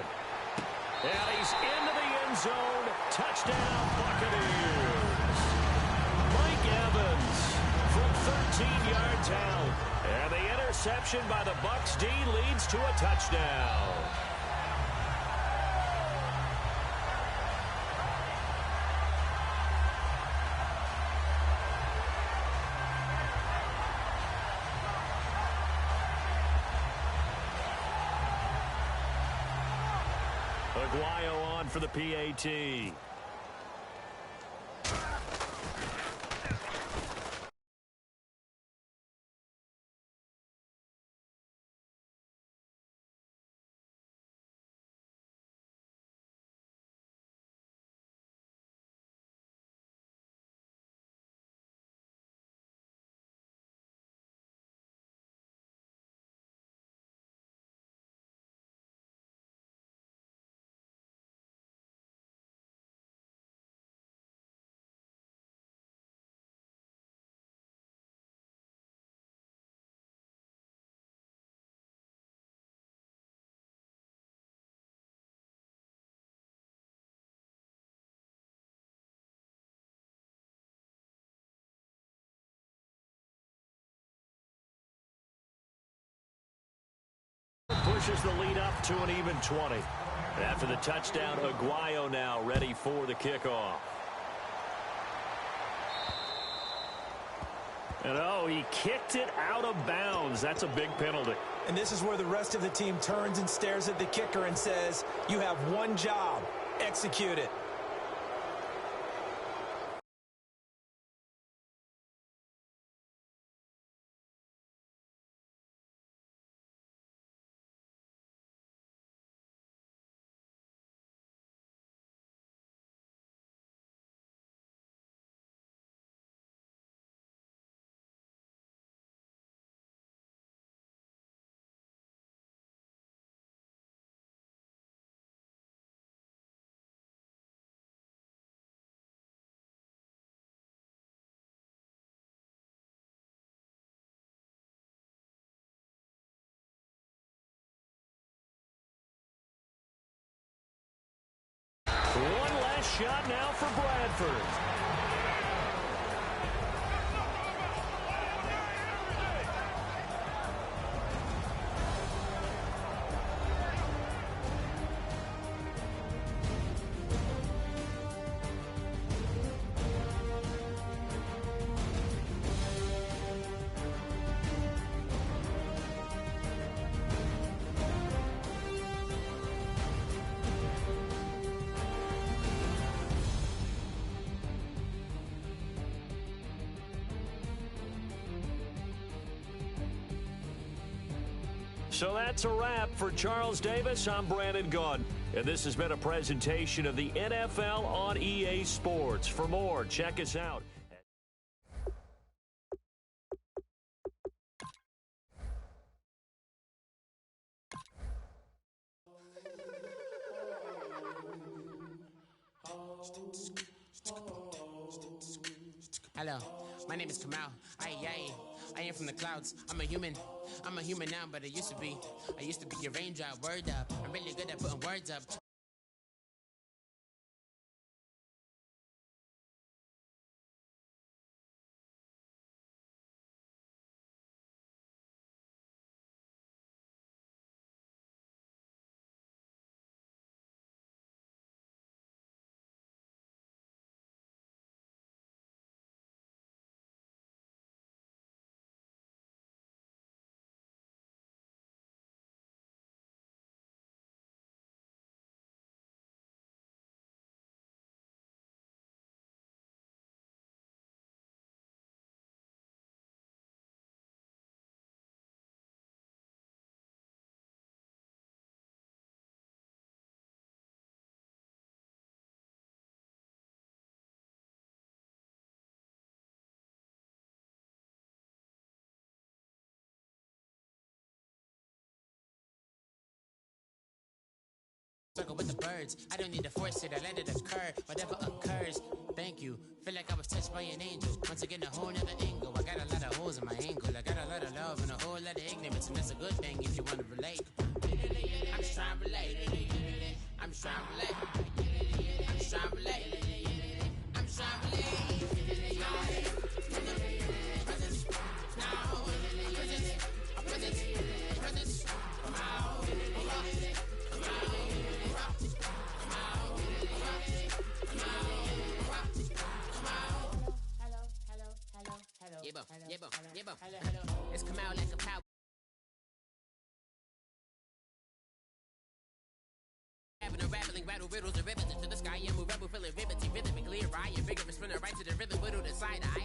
And he's into the end zone. Touchdown, Buccaneers. Mike Evans from 13 yards out. And the interception by the Bucs D leads to a touchdown. Aguayo on for the PAT. pushes the lead up to an even 20. After the touchdown, Aguayo now ready for the kickoff. And oh, he kicked it out of bounds. That's a big penalty. And this is where the rest of the team turns and stares at the kicker and says, you have one job, execute it. One last shot now for Bradford. So that's a wrap for Charles Davis. I'm Brandon Gunn, and this has been a presentation of the NFL on EA Sports. For more, check us out. Hello, my name is Kamal. I am from the clouds. I'm a human now, but I used to be your raindrop. Word up, I'm really good at putting words up. Circle with the birds. I don't need to force it, I let it occur. Whatever occurs, thank you. Feel like I was touched by an angel. Once again, a whole nother angle. I got a lot of holes in my angle. I got a lot of love and a whole lot of ignorance, and that's a good thing if you want to relate. I'm just trying to relate. I'm just trying to relate. I'm just trying to relate. I'm just trying to relate. Presence, now, presence, come out, come out. It's come out like a power. Rattling rattle riddles and rivets into the sky. I'm a rebel, feeling riveting, rhythmically right. And vigorous spinner right to the rhythm, widow to side eye.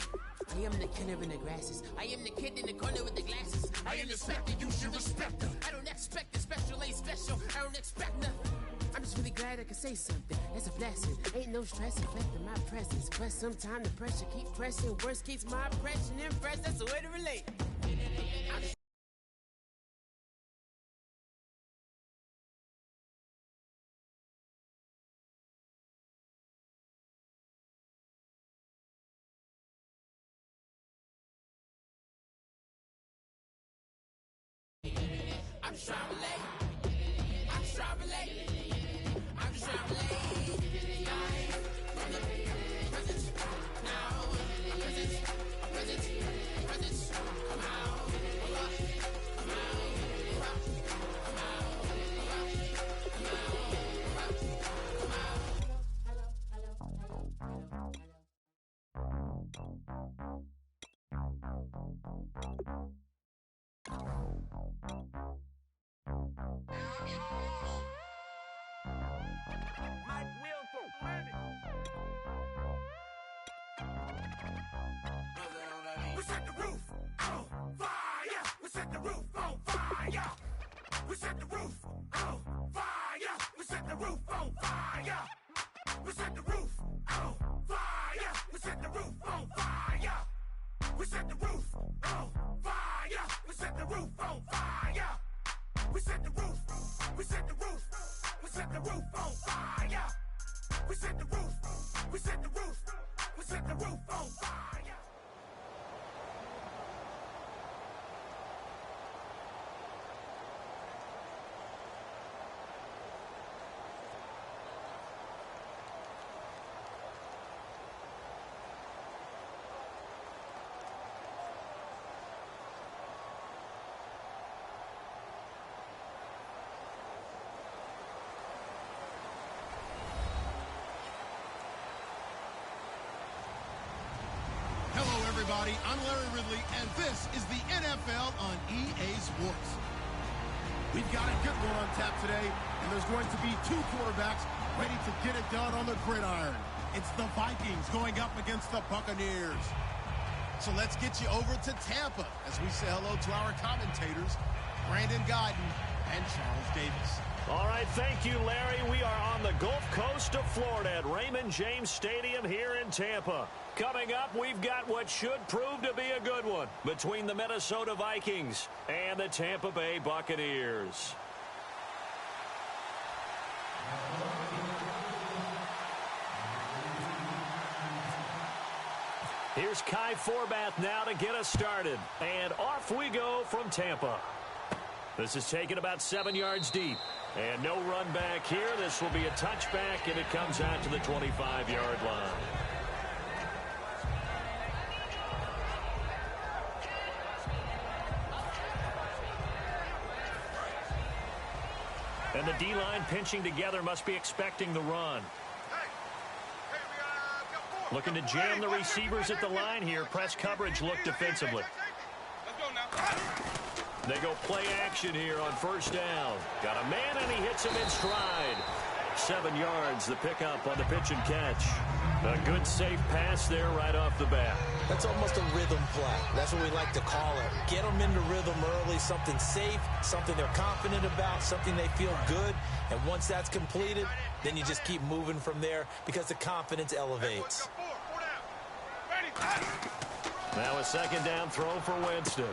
I am the killer in the grasses. I am the kid in the corner with the glasses. I am the spectre, you should respect them. I don't expect the special, ain't special. I don't expect nothing. I'm just really glad I can say something. That's a blessing. Ain't no stress affecting my presence. But sometimes the pressure keep pressing. Worst keeps my impression impressed. That's the way to relate. I'm just trying to relate. I'm just trying to relate. I'm just trying to relate. From the presence, now, presence, come out, come out, come out. We set the roof on fire. We set the roof on fire. We set the roof on fire. We set the roof on fire. We set the roof on fire. We set the roof on fire. We set the roof on fire. We set the roof on fire. We set the roof. We set the roof. We set the roof on fire. We set the roof. We set the roof. We set the roof on fire. Everybody, I'm Larry Ridley, and this is the NFL on EA Sports. We've got a good one on tap today, and there's going to be two quarterbacks ready to get it done on the gridiron. It's the Vikings going up against the Buccaneers. So let's get you over to Tampa as we say hello to our commentators, Brandon Guyton and Charles Davis. All right, thank you, Larry. We are on the Gulf Coast of Florida at Raymond James Stadium here in Tampa. Coming up, we've got what should prove to be a good one between the Minnesota Vikings and the Tampa Bay Buccaneers. Here's Kai Forbath now to get us started. And off we go from Tampa. This is taken about 7 yards deep. And no run back here. This will be a touchback, and it comes out to the 25-yard line. And the D-line pinching together must be expecting the run. Looking to jam the receivers at the line here. Press coverage look defensively. They go play action here on first down. Got a man, and he hits him in stride. 7 yards, the pickup on the pitch and catch. A good, safe pass there right off the bat. That's almost a rhythm play. That's what we like to call it. Get them into rhythm early, something safe, something they're confident about, something they feel good. And once that's completed, then you just keep moving from there because the confidence elevates. Now a second down throw for Winston.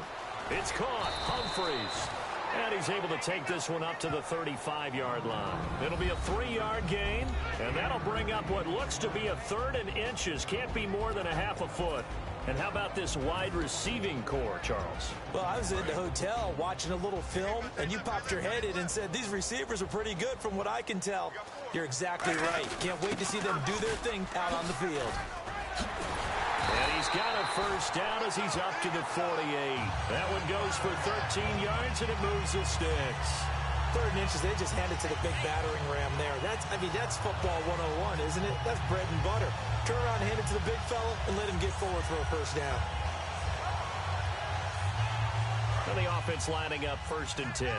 It's caught. Humphreys. And he's able to take this one up to the 35-yard line. It'll be a 3-yard gain, and that'll bring up what looks to be a third and inches. Can't be more than a half a foot. And how about this wide receiving core, Charles? Well, I was in the hotel watching a little film, and you popped your head in and said, these receivers are pretty good from what I can tell. You're exactly right. Can't wait to see them do their thing out on the field. And he's got a first down as he's up to the 48. That one goes for 13 yards, and it moves the sticks. Third and inches, they just hand it to the big battering ram there. That's football 101, isn't it? That's bread and butter. Turn around, hand it to the big fella, and let him get forward for a first down. And the offense lining up 1st and 10.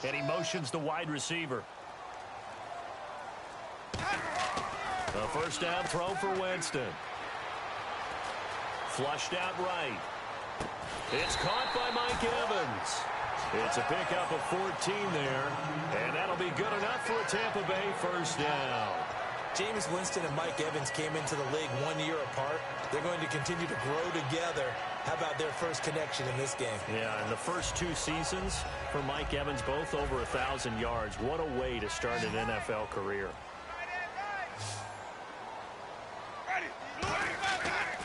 And he motions the wide receiver. A first down throw for Winston. Flushed out right. It's caught by Mike Evans. It's a pickup of 14 there. And that'll be good enough for a Tampa Bay first down. Jameis Winston and Mike Evans came into the league 1 year apart. They're going to continue to grow together. How about their first connection in this game? Yeah, in the first 2 seasons for Mike Evans, both over 1,000 yards. What a way to start an NFL career.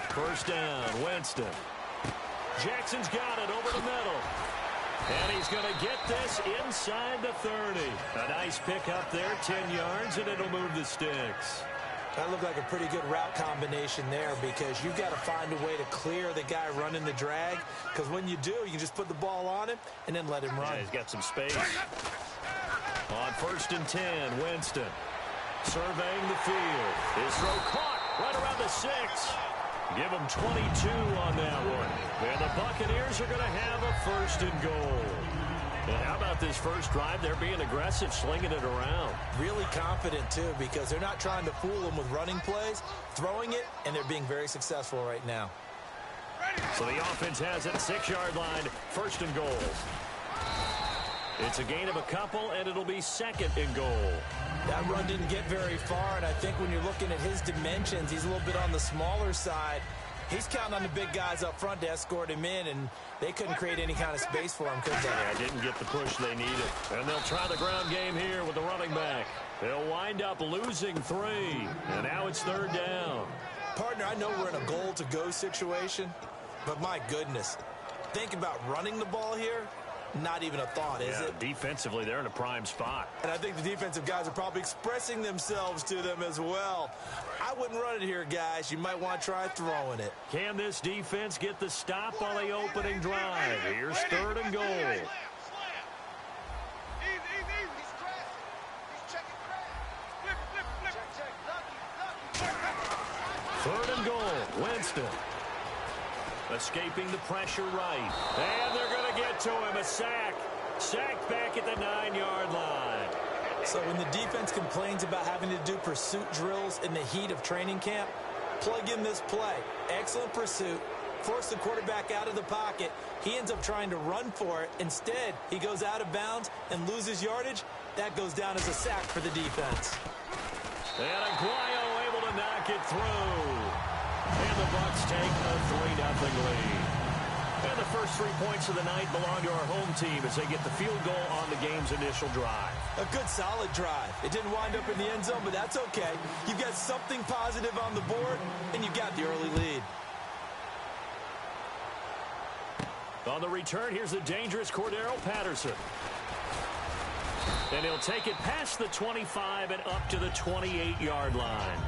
First down, Winston. Jackson's got it over the middle. And he's going to get this inside the 30. A nice pickup there, 10 yards, and it'll move the sticks. That looked like a pretty good route combination there because you've got to find a way to clear the guy running the drag. Because when you do, you can just put the ball on him and then let him run. Yeah, he's got some space. On 1st and 10, Winston surveying the field. His throw caught right around the 6. Give him 22 on that one. And the Buccaneers are going to have a 1st and goal. And how about this first drive, they're being aggressive, slinging it around. Really confident, too, because they're not trying to fool them with running plays, throwing it, and they're being very successful right now. So the offense has it, 6-yard line, 1st and goal. It's a gain of a couple, and it'll be 2nd and goal. That run didn't get very far, and I think when you're looking at his dimensions, he's a little bit on the smaller side. He's counting on the big guys up front to escort him in, and they couldn't create any kind of space for him, could they? Yeah, didn't get the push they needed. And they'll try the ground game here with the running back. They'll wind up losing 3, and now it's 3rd down. Partner, I know we're in a goal-to-go situation, but my goodness, think about running the ball here. Not even a thought, is it? Defensively, they're in a prime spot. And I think the defensive guys are probably expressing themselves to them as well. I wouldn't run it here, guys. You might want to try throwing it. Can this defense get the stop on the opening drive? Here's 3rd and goal. 3rd and goal. Winston. Escaping the pressure right. And they're going to get to him. A sack. Sacked back at the 9-yard line. So when the defense complains about having to do pursuit drills in the heat of training camp, plug in this play. Excellent pursuit. Force the quarterback out of the pocket. He ends up trying to run for it. Instead, he goes out of bounds and loses yardage. That goes down as a sack for the defense. And Aguayo able to knock it through. And the Bucs take a 3-0 lead. And the first 3 points of the night belong to our home team as they get the field goal on the game's initial drive. A good, solid drive. It didn't wind up in the end zone, but that's okay. You've got something positive on the board, and you got the early lead. On the return, here's the dangerous Cordero Patterson. And he'll take it past the 25 and up to the 28-yard line.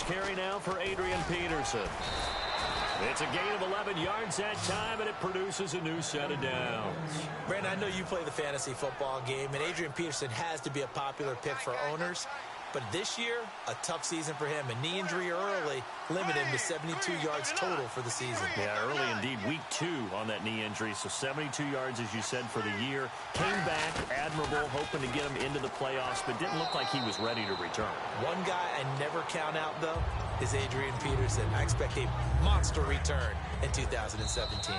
Carry now for Adrian Peterson. It's a gain of 11 yards that time, and it produces a new set of downs. Brandon, I know you play the fantasy football game, and Adrian Peterson has to be a popular pick for owners. But this year, a tough season for him. A knee injury early limited him to 72 yards total for the season. Yeah, early indeed. Week 2 on that knee injury. So 72 yards, as you said, for the year. Came back admirable, hoping to get him into the playoffs, but didn't look like he was ready to return. One guy I never count out, though, is Adrian Peterson. I expect a monster return in 2017.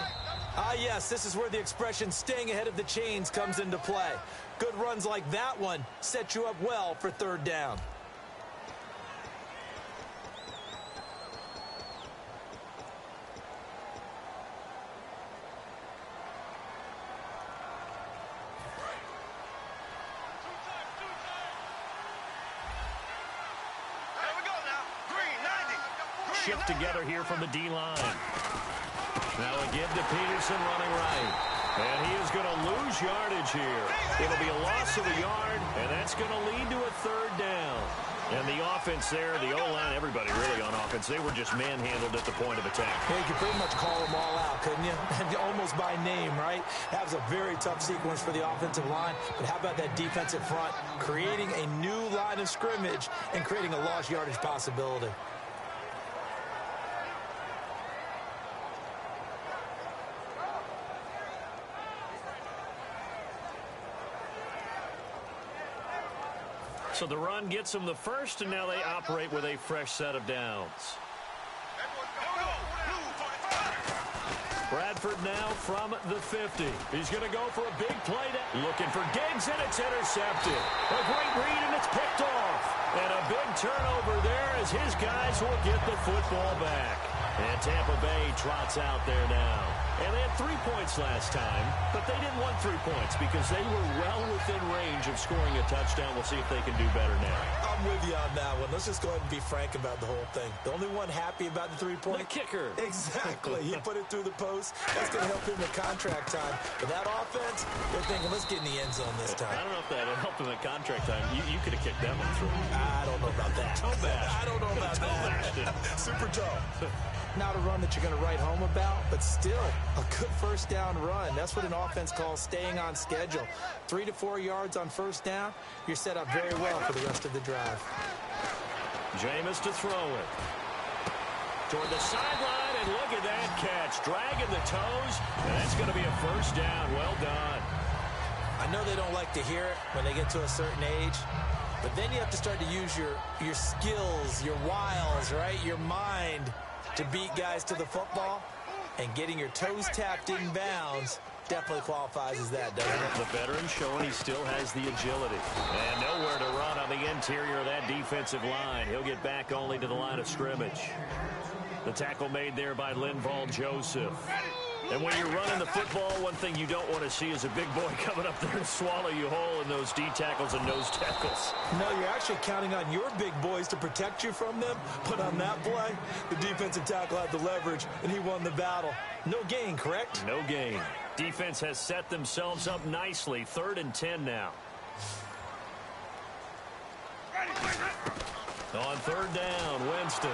Ah, yes, this is where the expression staying ahead of the chains comes into play. Good runs like that one set you up well for 3rd down. Shift together here from the D-line. Now a give to Peterson running right. And he is going to lose yardage here. It'll be a loss of a yard, and that's going to lead to a 3rd down. And the offense there, the O-line, everybody really on offense, they were just manhandled at the point of attack. Yeah, you could pretty much call them all out, couldn't you? Almost by name, right? That was a very tough sequence for the offensive line. But how about that defensive front creating a new line of scrimmage and creating a lost yardage possibility? So the run gets them the first, and now they operate with a fresh set of downs. Bradford now from the 50. He's going to go for a big play. Looking for Diggs, and it's intercepted. A great read, and it's picked off. And a big turnover there as his guys will get the football back. And Tampa Bay trots out there now. And they had 3 points last time, but they didn't want 3 points because they were well within range of scoring a touchdown. We'll see if they can do better now. I'm with you on that one. Let's just go ahead and be frank about the whole thing. The only one happy about the 3-point? The kicker. Exactly. He put it through the post. That's going to help him in contract time. But that offense, they're thinking, let's get in the end zone this time. I don't know if that helped him in contract time. You could have kicked that one through. I don't know about that. Toe bash. I don't know about that. Super tough. Not a run that you're going to write home about, but still a good first down run. That's what an offense calls staying on schedule. 3 to 4 yards on first down, you're set up very well for the rest of the drive. Jameis to throw it. Toward the sideline, and look at that catch. Dragging the toes, and that's going to be a first down. Well done. I know they don't like to hear it when they get to a certain age, but then you have to start to use your skills, your wiles, right, your mind to beat guys to the football, and getting your toes tapped in bounds definitely qualifies as that, doesn't it? The veteran showing he still has the agility. And nowhere to run on the interior of that defensive line. He'll get back only to the line of scrimmage. The tackle made there by Linval Joseph. And when you're running the football, one thing you don't want to see is a big boy coming up there and swallow you whole in those D tackles and nose tackles. No, you're actually counting on your big boys to protect you from them. But on that play, the defensive tackle had the leverage, and he won the battle. No gain, correct? No gain. Defense has set themselves up nicely. 3rd and 10 now. On 3rd down, Winston.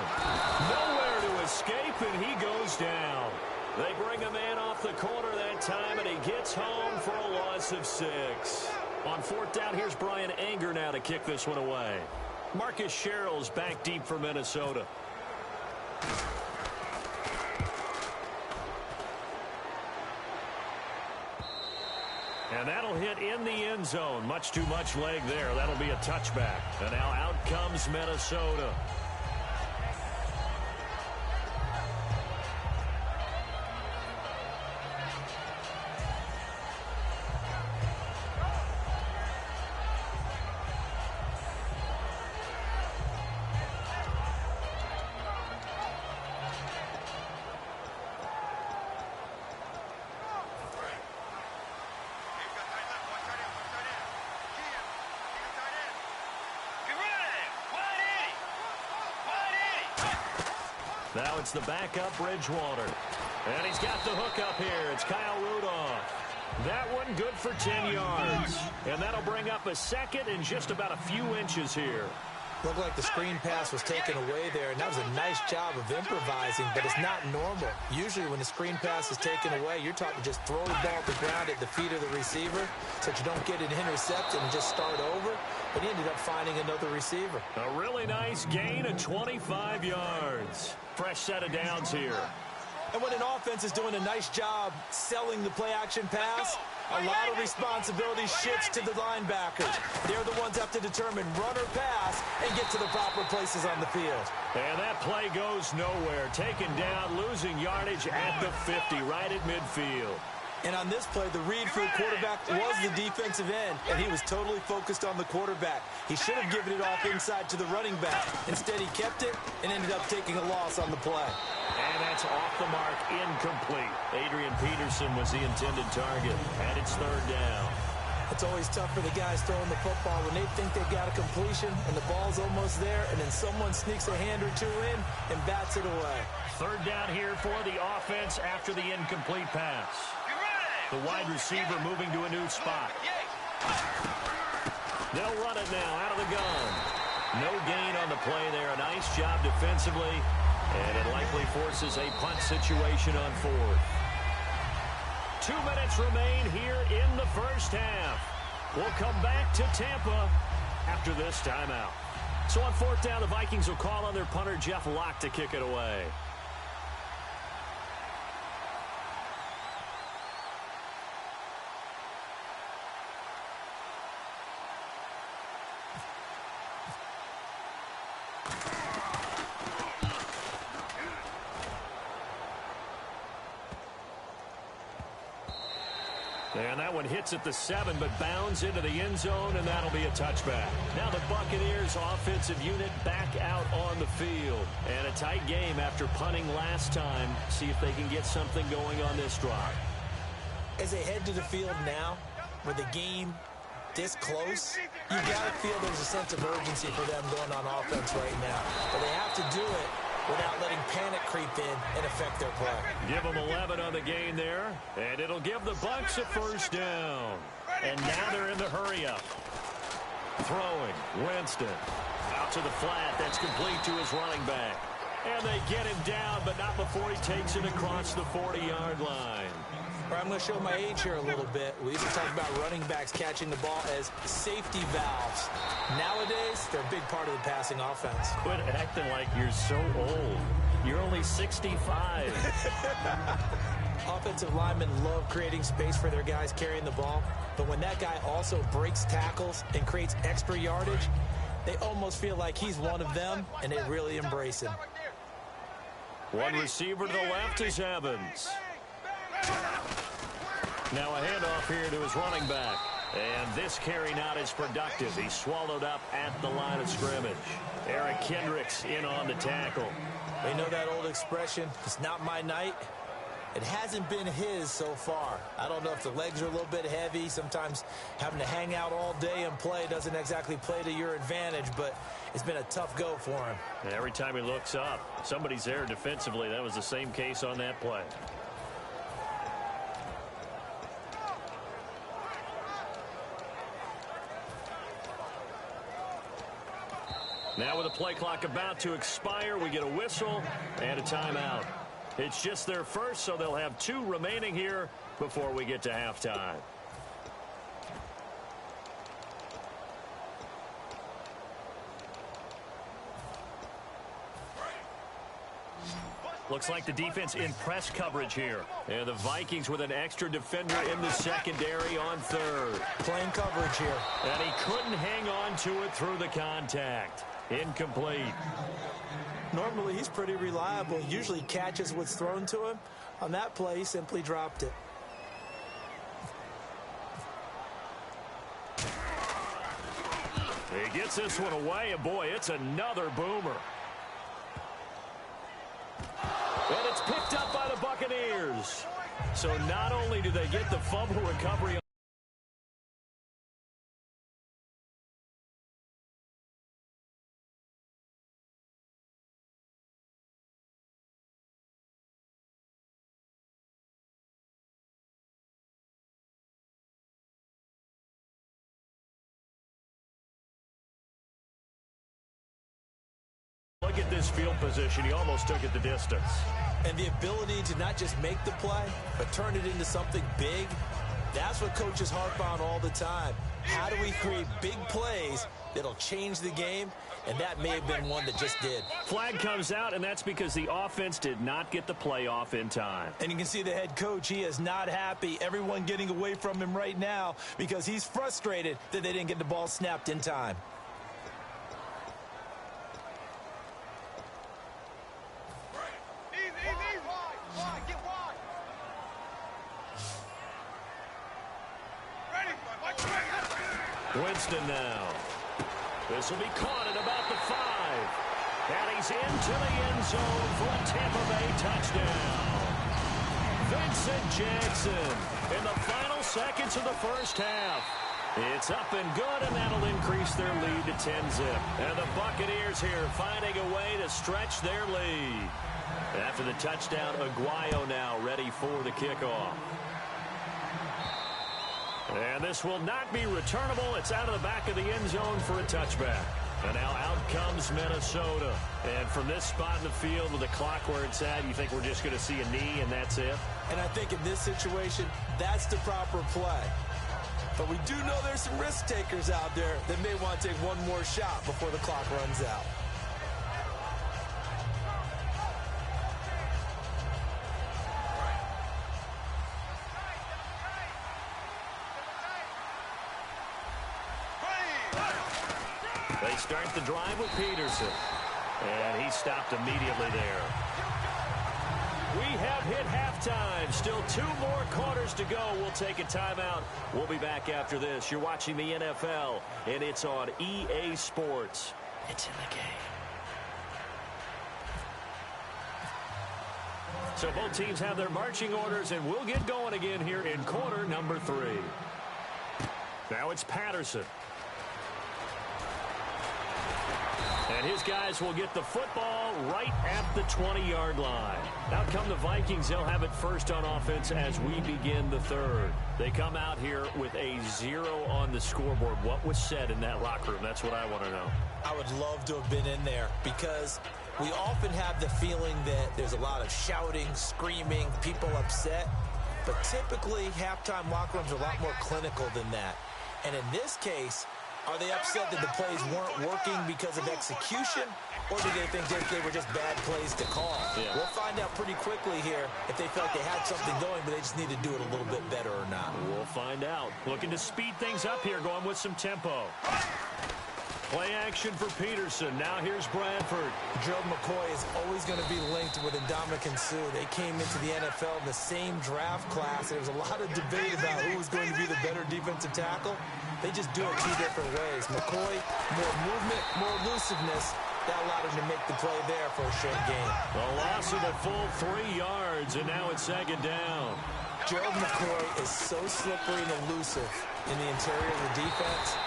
Nowhere to escape, and he goes down. They bring a man off the corner that time, and he gets home for a loss of 6. On 4th down, here's Brian Anger now to kick this one away. Marcus Sherrill's back deep for Minnesota. And that'll hit in the end zone. Much too much leg there. That'll be a touchback. And now out comes Minnesota. Now it's the backup Bridgewater. And he's got the hook up here. It's Kyle Rudolph. That one good for 10 yards. And that'll bring up a 2nd and just about a few inches here. Looked like the screen pass was taken away there, and that was a nice job of improvising, but it's not normal. Usually when the screen pass is taken away, you're taught to just throw the ball to the ground at the feet of the receiver so that you don't get it intercepted and just start over. But he ended up finding another receiver. A really nice gain of 25 yards. Fresh set of downs here. And when an offense is doing a nice job selling the play-action pass, a lot of responsibility shifts to the linebackers. They're the ones that have to determine run or pass and get to the proper places on the field. And that play goes nowhere. Taken down, losing yardage at the 50, right at midfield. And on this play, the read for the quarterback was the defensive end, and he was totally focused on the quarterback. He should have given it off inside to the running back. Instead, he kept it and ended up taking a loss on the play. And that's off the mark, incomplete. Adrian Peterson was the intended target, and it's 3rd down. It's always tough for the guys throwing the football when they think they've got a completion and the ball's almost there, and then someone sneaks a hand or two in and bats it away. 3rd down here for the offense after the incomplete pass. The wide receiver moving to a new spot. They'll run it now out of the gun. No gain on the play there. A nice job defensively. And it likely forces a punt situation on 4th. 2 minutes remain here in the first half. We'll come back to Tampa after this timeout. So on 4th down, the Vikings will call on their punter, Jeff Locke, to kick it away. And that one hits at the 7, but bounds into the end zone, and that'll be a touchback. Now the Buccaneers offensive unit back out on the field. And a tight game after punting last time. See if they can get something going on this drive. As they head to the field now, with the game this close, you got to feel there's a sense of urgency for them going on offense right now. But they have to do it without letting panic creep in and affect their play. Give them 11 on the gain there, and it'll give the Bucs a first down. And now they're in the hurry-up. Throwing, Winston. Out to the flat, that's complete to his running back. And they get him down, but not before he takes it across the 40-yard line. All right, I'm going to show my age here a little bit. We used to talk about running backs catching the ball as safety valves. Nowadays, they're a big part of the passing offense. Quit acting like you're so old. You're only 65. Offensive linemen love creating space for their guys carrying the ball, but when that guy also breaks tackles and creates extra yardage, they almost feel like he's one of them, and they really embrace him. One receiver to the left is Evans. Now a handoff here to his running back. And this carry not as productive. He's swallowed up at the line of scrimmage. Eric Kendricks in on the tackle. We know that old expression, it's not my night. It hasn't been his so far. I don't know if the legs are a little bit heavy. Sometimes having to hang out all day and play doesn't exactly play to your advantage, but it's been a tough go for him. And every time he looks up, somebody's there defensively. That was the same case on that play. Now with the play clock about to expire, we get a whistle and a timeout. It's just their first, so they'll have 2 remaining here before we get to halftime. Looks like the defense in press coverage here. And the Vikings with an extra defender in the secondary on third. Playing coverage here. And he couldn't hang on to it through the contact. Incomplete. Normally, he's pretty reliable. Usually catches what's thrown to him. On that play, he simply dropped it. He gets this one away, and boy, it's another boomer. And it's picked up by the Buccaneers. So not only do they get the fumble recovery, look at this field position. He almost took it the distance. And the ability to not just make the play, but turn it into something big, that's what coaches harp on all the time. How do we create big plays that'll change the game? And that may have been one that just did. Flag comes out, and that's because the offense did not get the play off in time. And you can see the head coach, he is not happy. Everyone getting away from him right now because he's frustrated that they didn't get the ball snapped in time. Winston now. This will be caught at about the 5. And he's into the end zone for a Tampa Bay touchdown. Vincent Jackson in the final seconds of the first half. It's up and good, and that'll increase their lead to 10-zip. And the Buccaneers here finding a way to stretch their lead. After the touchdown, Aguayo now ready for the kickoff. And this will not be returnable. It's out of the back of the end zone for a touchback. And now out comes Minnesota. And from this spot in the field with the clock where it's at, you think we're just going to see a knee and that's it? And I think in this situation, that's the proper play. But we do know there's some risk takers out there that may want to take one more shot before the clock runs out. They start the drive with Peterson. And he stopped immediately there. We have hit halftime. Still 2 more quarters to go. We'll take a timeout. We'll be back after this. You're watching the NFL, and it's on EA Sports. It's in the game. So both teams have their marching orders, and we'll get going again here in quarter number 3. Now it's Patterson. And his guys will get the football right at the 20-yard line. Out come the Vikings. They'll have it first on offense as we begin the third. They come out here with a 0 on the scoreboard. What was said in that locker room? That's what I want to know. I would love to have been in there because We often have the feeling that there's a lot of shouting, screaming, people upset. But typically, halftime locker rooms are a lot more clinical than that. And in this case, are they upset that the plays weren't working because of execution? Or do they think they were just bad plays to call? Yeah. We'll find out pretty quickly here if they felt they had something going, but they just need to do it a little bit better or not. We'll find out. Looking to speed things up here, going with some tempo. Play action for Peterson. Now here's Bradford. Gerald McCoy is always going to be linked with Ndamukong Suh. They came into the NFL in the same draft class. There was a lot of debate about who was going to be the better defensive tackle. They just do it two different ways. McCoy, more movement, more elusiveness. That allowed him to make the play there for a short gain. A loss of a full 3 yards, and now it's second down. Gerald McCoy is so slippery and elusive in the interior of the defense.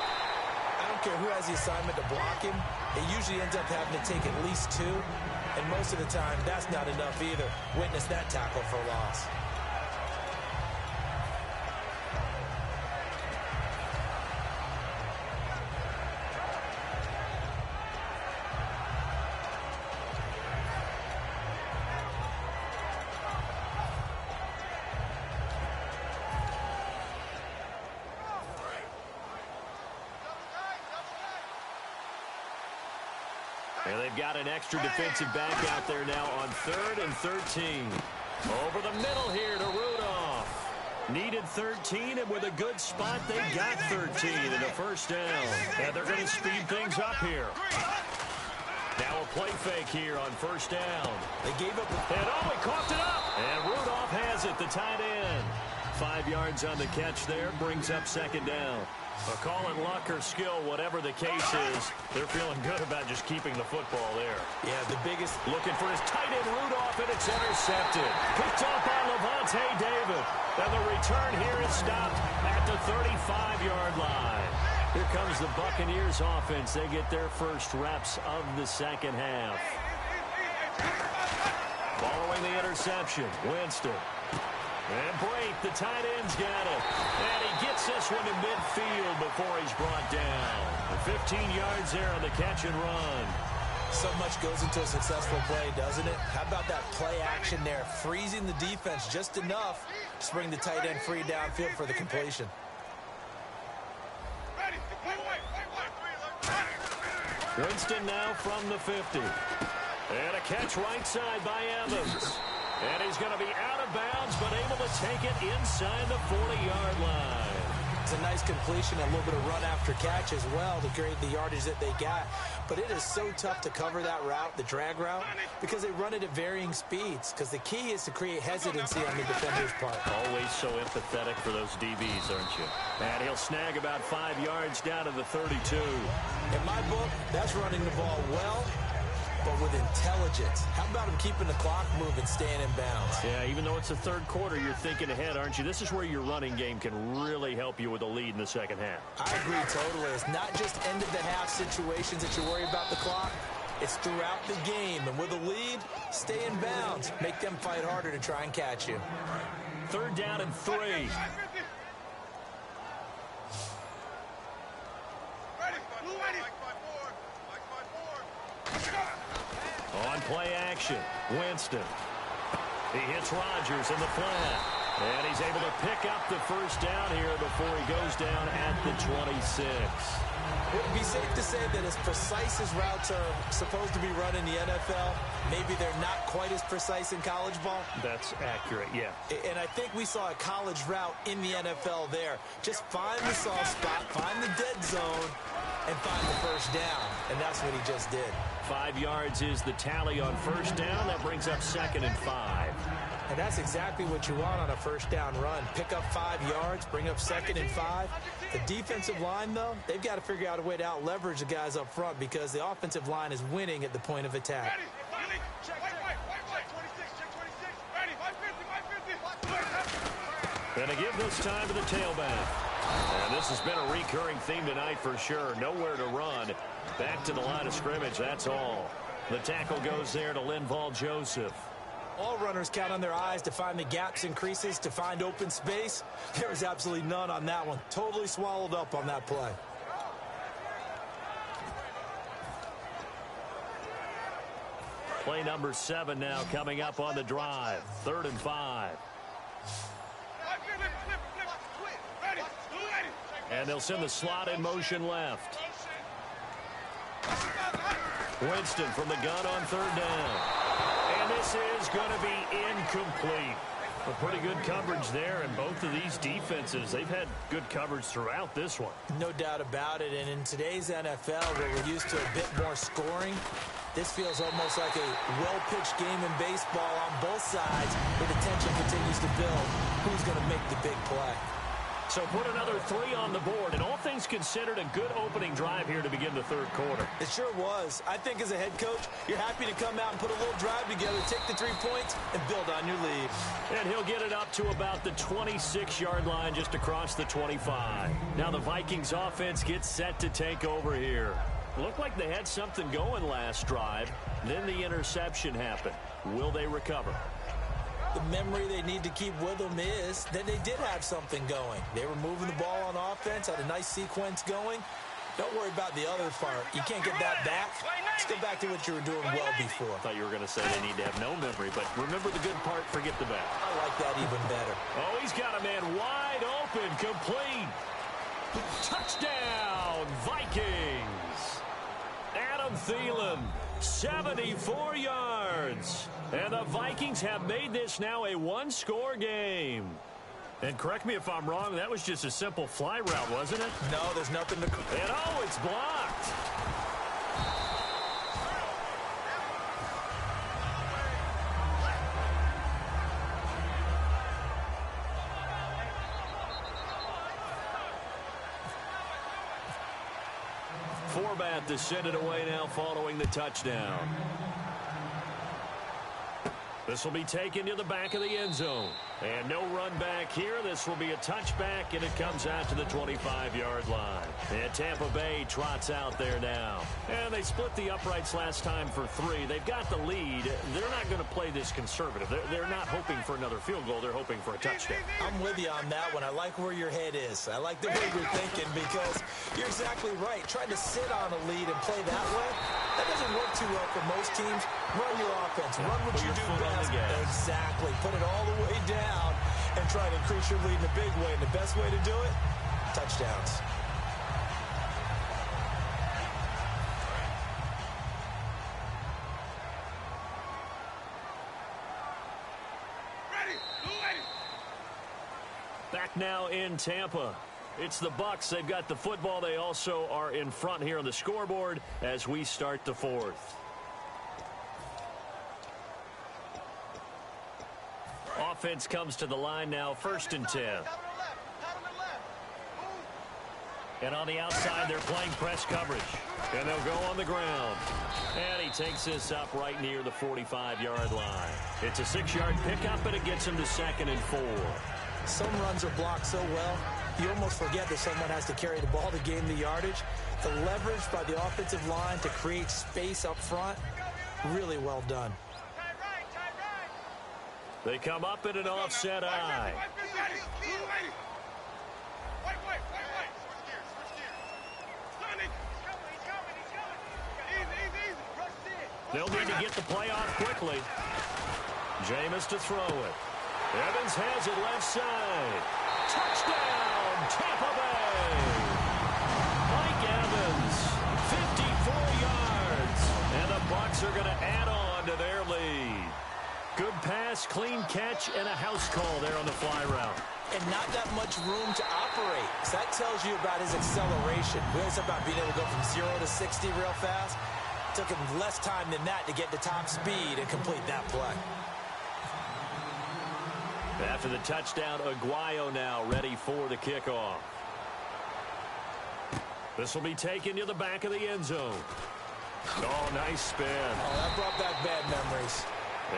I don't care who has the assignment to block him. It usually ends up having to take at least 2. And most of the time, that's not enough either. Witness that tackle for loss. And they've got an extra defensive back out there now on 3rd and 13. Over the middle here to Rudolph. Needed 13, and with a good spot, they got 13 and a first down. And they're going to speed things up here. Now a play fake here on first down. They gave up. And he coughed it up. And Rudolph has it, the tight end. 5 yards on the catch there, brings up second down. Call it luck or skill, whatever the case is, they're feeling good about just keeping the football there. Yeah, the biggest. Looking for his tight end, Rudolph, and it's intercepted. Picked up by Levante David. And the return here is stopped at the 35-yard line. Here comes the Buccaneers offense. They get their first reps of the second half. Following the interception, Winston. And Brate, the tight end's got it. And he gets this one to midfield before he's brought down. 15 yards there on the catch and run. So much goes into a successful play, doesn't it? How about that play action there? Freezing the defense just enough to bring the tight end free downfield for the completion. Winston now from the 50. And a catch right side by Evans. And he's going to be out of bounds, but able to take it inside the 40-yard line. It's a nice completion, a little bit of run after catch as well to create the yardage that they got. But it is so tough to cover that route, the drag route, because they run it at varying speeds. Because the key is to create hesitancy on the defender's part. Always so empathetic for those DBs, aren't you? And he'll snag about 5 yards down to the 32. In my book, that's running the ball well, but with intelligence. How about him keeping the clock moving, staying in bounds? Yeah, even though it's the third quarter, you're thinking ahead, aren't you? This is where your running game can really help you with a lead in the second half. I agree totally. It's not just end-of-the-half situations that you worry about the clock. It's throughout the game. And with a lead, stay in bounds. Make them fight harder to try and catch you. 3rd down and 3. On play action, Winston. He hits Rodgers in the flat. And he's able to pick up the first down here before he goes down at the 26. Would it be safe to say that as precise as routes are supposed to be run in the NFL, maybe they're not quite as precise in college ball? That's accurate, yeah. And I think we saw a college route in the NFL there. Just find the soft spot, find the dead zone, and find the first down. And that's what he just did. 5 yards is the tally on first down. That brings up 2nd and 5. And that's exactly what you want on a first down run. Pick up 5 yards, bring up 2nd and 5. The defensive line, though, they've got to figure out a way to out-leverage the guys up front because the offensive line is winning at the point of attack. And to give this time to the tailback. And this has been a recurring theme tonight for sure. Nowhere to run. Back to the line of scrimmage, that's all. The tackle goes there to Linval Joseph. All runners count on their eyes to find the gaps and creases, to find open space. There was absolutely none on that one. Totally swallowed up on that play. Play number 7 now coming up on the drive. 3rd and 5. And they'll send the slot in motion left. Winston from the gun on 3rd down. And this is going to be incomplete. A pretty good coverage there, and both of these defenses, they've had good coverage throughout this one. No doubt about it, and in today's NFL, where we're used to a bit more scoring, this feels almost like a well-pitched game in baseball on both sides, where the tension continues to build. Who's going to make the big play? So put another 3 on the board, and all things considered, a good opening drive here to begin the 3rd quarter. It sure was. I think as a head coach, you're happy to come out and put a little drive together, take the 3 points, and build on your lead. And he'll get it up to about the 26-yard line, just across the 25. Now the Vikings offense gets set to take over here. Looked like they had something going last drive. Then the interception happened. Will they recover? The memory they need to keep with them is that they did have something going. They were moving the ball on offense, had a nice sequence going. Don't worry about the other part. You can't get that back. Let's go back to what you were doing well before. I thought you were going to say they need to have no memory, but remember the good part, forget the bad. I like that even better. Oh, he's got a man wide open, complete. Touchdown, Vikings. Adam Thielen, 74 yards. And the Vikings have made this now a 1-score game. And correct me if I'm wrong, that was just a simple fly route, wasn't it? No, there's nothing to... And oh, it's blocked. Forbat to send it away now following the touchdown. This will be taken to the back of the end zone. And no run back here. This will be a touchback, and it comes out to the 25-yard line. And Tampa Bay trots out there now. And they split the uprights last time for 3. They've got the lead. They're not going to play this conservative. They're not hoping for another field goal. They're hoping for a touchdown. I'm with you on that one. I like where your head is. I like the way you're thinking because you're exactly right. Trying to sit on a lead and play that way, that doesn't work too well for most teams. Run your offense. Run what you do best. Exactly. Put it all the way down and try to increase your lead in a big way. And the best way to do it, touchdowns. Back now in Tampa. It's the Bucs. They've got the football. They also are in front here on the scoreboard as we start the 4th. Offense comes to the line now, 1st and 10. And on the outside, they're playing press coverage. And they'll go on the ground. And he takes this up right near the 45-yard line. It's a 6-yard pickup, and it gets him to 2nd and 4. Some runs are blocked so well, you almost forget that someone has to carry the ball to gain the yardage. The leverage by the offensive line to create space up front, really well done. They come up in an offset eye. They'll need to get the play off quickly. Jameis to throw it. Evans has it left side. Touchdown, Tampa Bay. Mike Evans, 54 yards. And the Bucs are going to add on to their lead. Good pass, clean catch, and a house call there on the fly route. And not that much room to operate. So that tells you about his acceleration. We always talk about being able to go from 0 to 60 real fast. Took him less time than that to get to top speed and complete that play. After the touchdown, Aguayo now ready for the kickoff. This will be taken to the back of the end zone. Oh, nice spin. Oh, that brought back bad memories.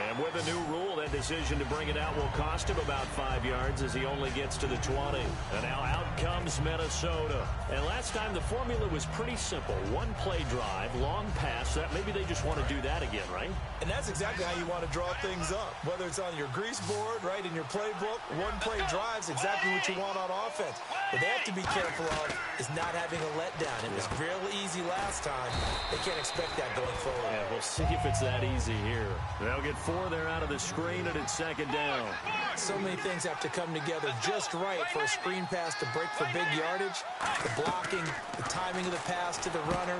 And with a new rule, that decision to bring it out will cost him about 5 yards as he only gets to the 20. And now out comes Minnesota. And last time the formula was pretty simple. One play drive, long pass. Maybe they just want to do that again, right? And that's exactly how you want to draw things up. Whether it's on your grease board, right, in your playbook, one play drive's exactly what you want on offense. What they have to be careful of is not having a letdown. It was real easy last time. They can't expect that going forward. Yeah, we'll see if it's that easy here. They'll get 4 there out of the screen, and it's second down. So many things have to come together just right for a screen pass to break for big yardage. The blocking, the timing of the pass to the runner,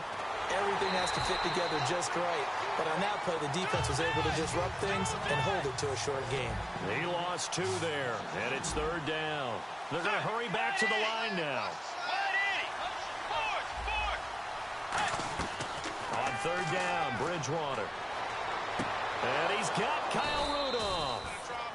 everything has to fit together just right. But on that play, the defense was able to disrupt things and hold it to a short game. He lost 2 there, and it's third down. They're going to hurry back to the line now. On third down, Bridgewater. And he's got Kyle Rudolph.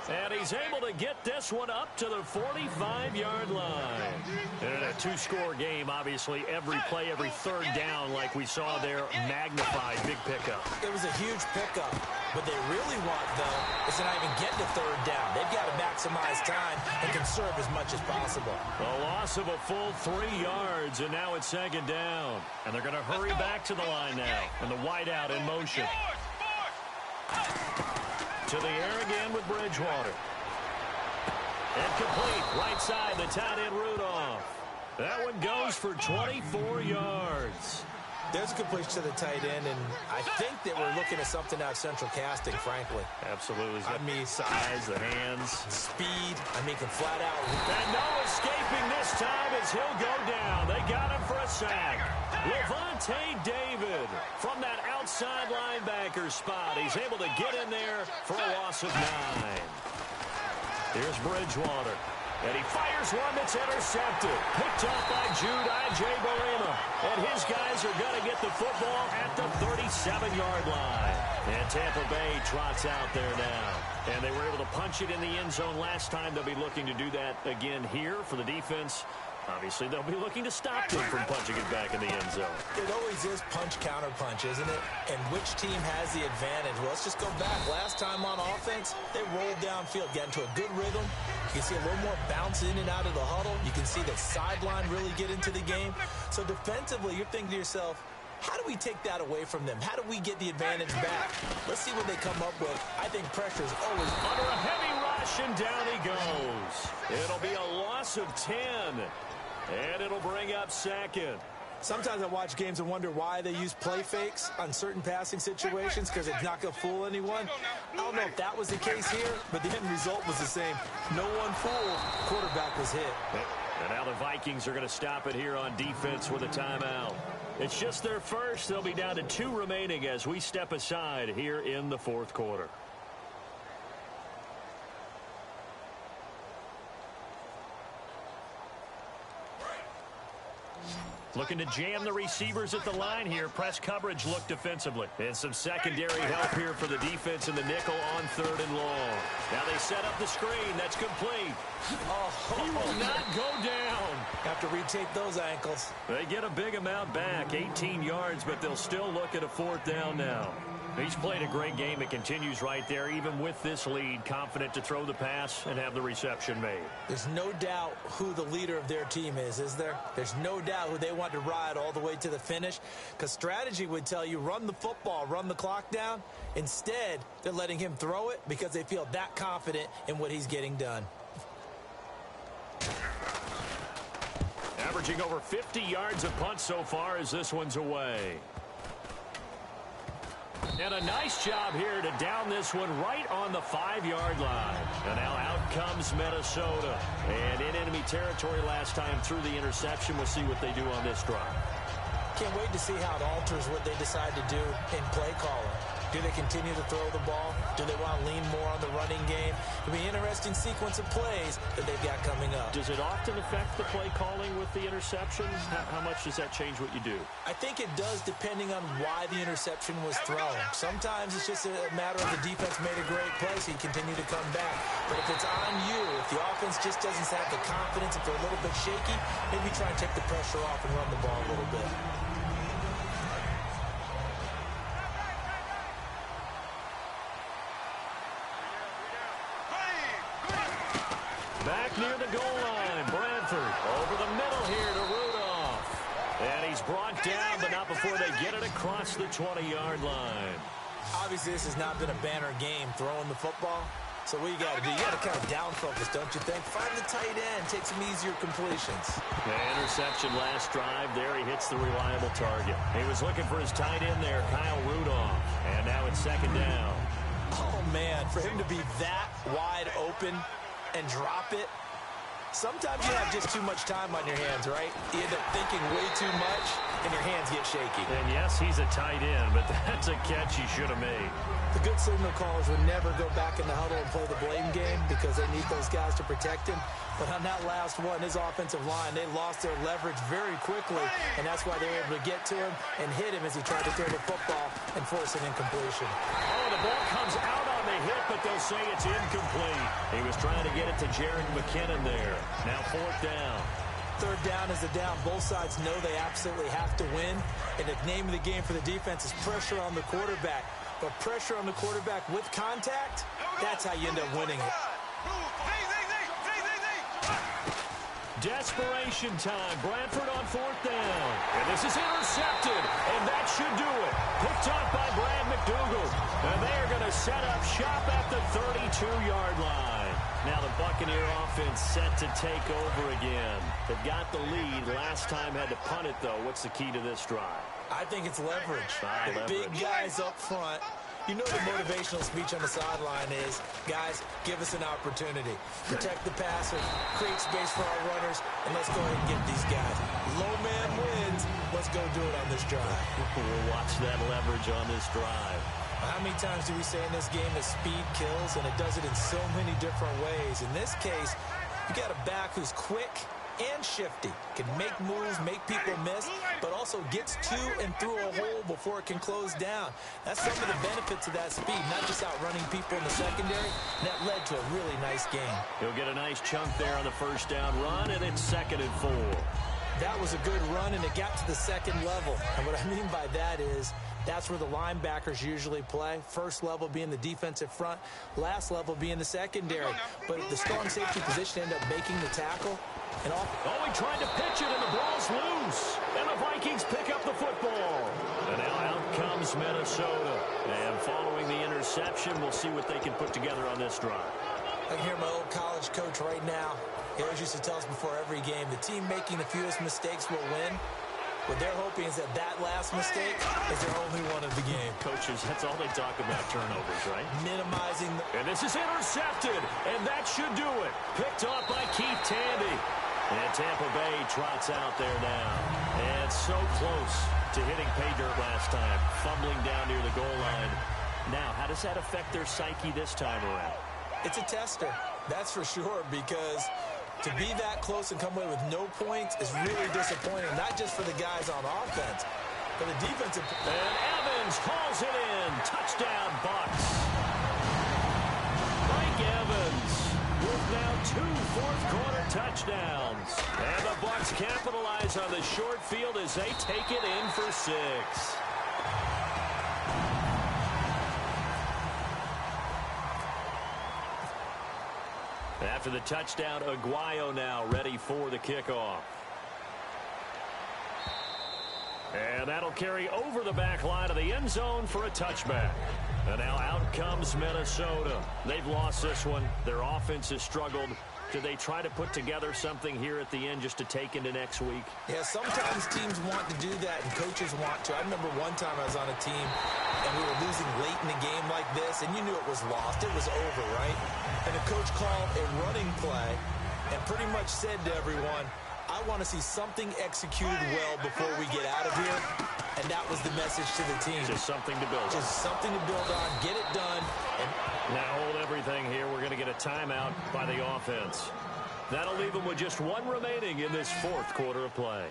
And he's able to get this one up to the 45-yard line. And in a 2-score game, obviously, every play, every third down, like we saw there, magnified, big pickup. It was a huge pickup. What they really want, though, is to not even get to third down. They've got to maximize time and conserve as much as possible. A loss of a full 3 yards, and now it's second down. And they're going to hurry back to the line now. And the wideout in motion. To the air again with Bridgewater. Incomplete. Right side, the tight end Rudolph. That one goes for 24 yards. There's a completion to the tight end, and I think that we're looking at something out of central casting, frankly. Absolutely. I mean, size, the hands. Speed. I mean, can flat out. And no escaping this time as he'll go down. They got him for a sack. Levante David from that outside linebacker spot. He's able to get in there for a loss of 9. Here's Bridgewater. And he fires one that's intercepted. Picked up by Jude Ijebalima. And his guys are going to get the football at the 37-yard line. And Tampa Bay trots out there now. And they were able to punch it in the end zone last time. They'll be looking to do that again here for the defense. Obviously, they'll be looking to stop them from punching it back in the end zone. It always is punch-counter-punch, isn't it? And which team has the advantage? Well, let's just go back. Last time on offense, they rolled downfield, got into a good rhythm. You can see a little more bounce in and out of the huddle. You can see the sideline really get into the game. So defensively, you're thinking to yourself, how do we take that away from them? How do we get the advantage back? Let's see what they come up with. I think pressure is always under a heavy rush, and down he goes. It'll be a loss of 10. And it'll bring up second. Sometimes I watch games and wonder why they use play fakes on certain passing situations because it's not going to fool anyone. I don't know if that was the case here, but the end result was the same. No one fooled. Quarterback was hit. And now the Vikings are going to stop it here on defense with a timeout. It's just their first. They'll be down to 2 remaining as we step aside here in the fourth quarter. Looking to jam the receivers at the line here. Press coverage look defensively. And some secondary help here for the defense in the nickel on 3rd and long. Now they set up the screen. That's complete. He will not go down. Have to retake those ankles. They get a big amount back, 18 yards, but they'll still look at a 4th down now. He's played a great game. It continues right there, even with this lead, confident to throw the pass and have the reception made. There's no doubt who the leader of their team is there? There's no doubt who they want to ride all the way to the finish, because strategy would tell you run the football, run the clock down. Instead, they're letting him throw it because they feel that confident in what he's getting done. Averaging over 50 yards a punt so far as this one's away. And a nice job here to down this one right on the 5-yard line. And now out comes Minnesota. And in enemy territory last time through the interception. We'll see what they do on this drive. Can't wait to see how it alters what they decide to do in play calling. Do they continue to throw the ball? Do they want to lean more on the running game? It'll be an interesting sequence of plays that they've got coming up. Does it often affect the play calling with the interceptions? How much does that change what you do? I think it does depending on why the interception was thrown. Sometimes it's just a matter of the defense made a great play, so you continue to come back. But if it's on you, if the offense just doesn't have the confidence, if they're a little bit shaky, maybe try and take the pressure off and run the ball a little bit. Back near the goal line, Bradford over the middle here to Rudolph. And he's brought down, but not before they get it across the 20-yard line. Obviously, this has not been a banner game throwing the football. So what you got to do, you got to kind of down focus, don't you think? Find the tight end, take some easier completions. The interception last drive. There he hits the reliable target. He was looking for his tight end there, Kyle Rudolph. And now it's second down. Oh, man, for him to be that wide open and drop it. Sometimes you have just too much time on your hands, right? You end up thinking way too much, and your hands get shaky. And yes, he's a tight end, but that's a catch he should have made. The good signal callers would never go back in the huddle and play the blame game because they need those guys to protect him. But on that last one, his offensive line, they lost their leverage very quickly, and that's why they were able to get to him and hit him as he tried to throw the football and force an incompletion. Oh, the ball comes out on the hit, but they'll say it's incomplete. He was trying to get it to Jared McKinnon there. Now fourth down. Third down is a down. Both sides know they absolutely have to win, and the name of the game for the defense is pressure on the quarterback. But pressure on the quarterback with contact, that's how you end up winning it. Desperation time. Bradford on fourth down. And this is intercepted, and that should do it. Picked off by Brad McDougal. And they are going to set up shop at the 32-yard line. Now the Buccaneer offense set to take over again. They've got the lead. Last time had to punt it, though. What's the key to this drive? I think it's leverage. The leverage. Big guys up front. You know the motivational speech on the sideline is, guys, give us an opportunity. Protect the passer, create space for our runners, and let's go ahead and get these guys. Low man wins. Let's go do it on this drive. We'll watch that leverage on this drive. How many times do we say in this game that speed kills, and it does it in so many different ways? In this case, you got a back who's quick and shifty, can make moves, make people miss, but also gets to and through a hole before it can close down. That's some of the benefits of that speed, not just outrunning people in the secondary. And that led to a really nice game. He'll get a nice chunk there on the first down run, and it's 2nd and 4. That was a good run, and it got to the second level. And what I mean by that is that's where the linebackers usually play. First level being the defensive front, last level being the secondary. But the strong safety position ended up making the tackle. And he tried to pitch it, and the ball's loose. And the Vikings pick up the football. And now out comes Minnesota. And following the interception, we'll see what they can put together on this drive. I can hear my old college coach right now. He always used to tell us before every game, the team making the fewest mistakes will win. What they're hoping is that last mistake is their only one of the game. Coaches, that's all they talk about, turnovers, right? Minimizing And this is intercepted, and that should do it. Picked off by Keith Tandy. And Tampa Bay trots out there now. And so close to hitting pay dirt last time, fumbling down near the goal line. Now, how does that affect their psyche this time around? It's a tester, that's for sure, because to be that close and come away with no points is really disappointing, not just for the guys on offense, but the defensive. And Evans hauls it in. Touchdown, Bucs. Mike Evans with now 2 fourth-quarter touchdowns. And the Bucs capitalize on the short field as they take it in for 6. After the touchdown, Aguayo now ready for the kickoff. And that'll carry over the back line of the end zone for a touchback. And now out comes Minnesota. They've lost this one. Their offense has struggled. Did they try to put together something here at the end just to take into next week? Yeah, sometimes teams want to do that and coaches want to. I remember one time I was on a team and we were losing late in the game like this, and you knew it was lost. It was over, right? And the coach called a running play and pretty much said to everyone, I want to see something executed well before we get out of here. And that was the message to the team. Just something to build on. Just something to build on. Get it done. And now hold everything here. We're going to get a timeout by the offense. That'll leave them with just 1 remaining in this 4th quarter of play.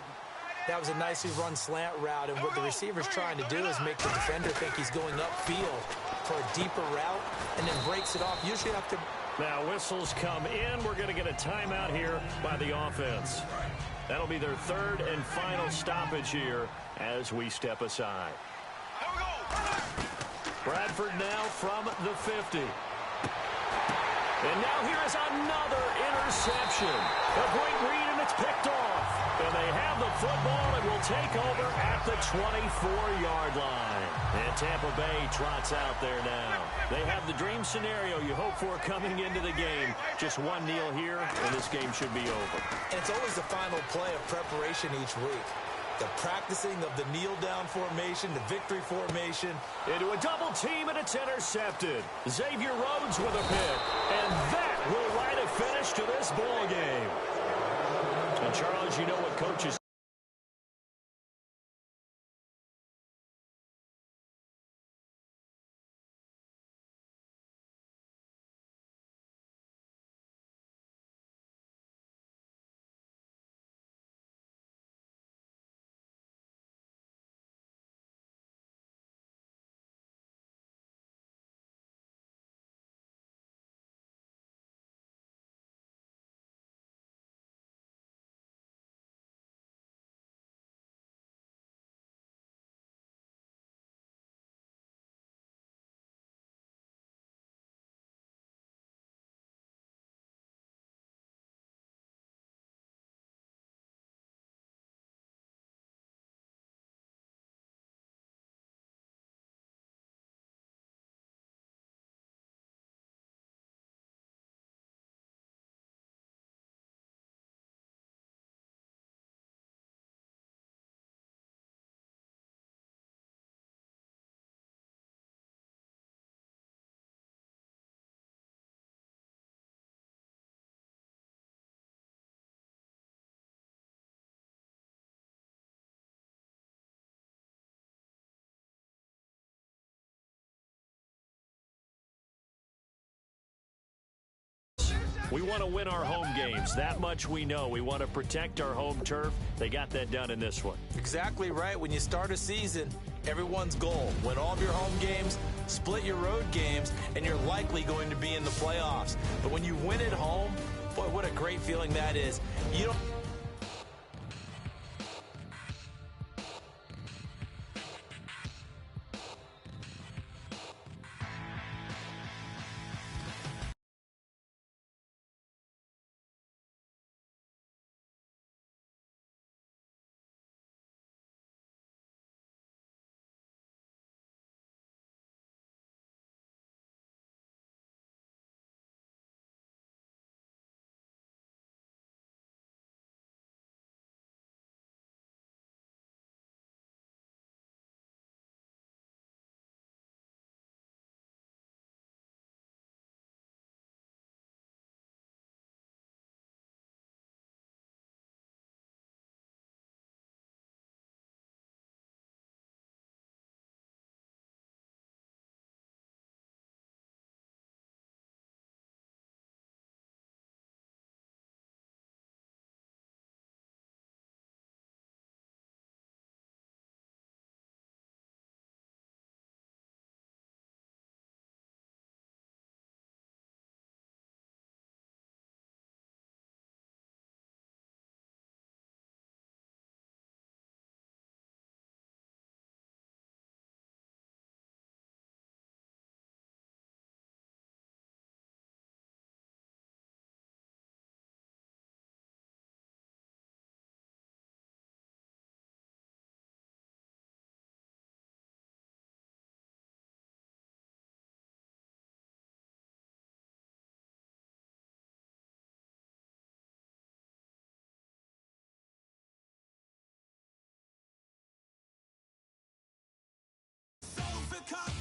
That was a nicely run slant route, and what the receiver's trying to do is make the defender think he's going upfield for a deeper route and then breaks it off, usually after. Now whistles come in. We're going to get a timeout here by the offense. That'll be their 3rd and final stoppage here as we step aside. Bradford now from the 50. And now here is another interception. A great read in it's picked off. And they have the football and will take over at the 24-yard line. And Tampa Bay trots out there now. They have the dream scenario you hope for coming into the game. Just one kneel here, and this game should be over. And it's always the final play of preparation each week. The practicing of the kneel-down formation, the victory formation. Into a double team, and it's intercepted. Xavier Rhodes with a pick. And that will write a finish to this ball game. And Charles, you know what coaches... We want to win our home games. That much we know. We want to protect our home turf. They got that done in this one. Exactly right. When you start a season, everyone's goal: win all of your home games, split your road games, and you're likely going to be in the playoffs. But when you win at home, boy, what a great feeling that is. You don't... Because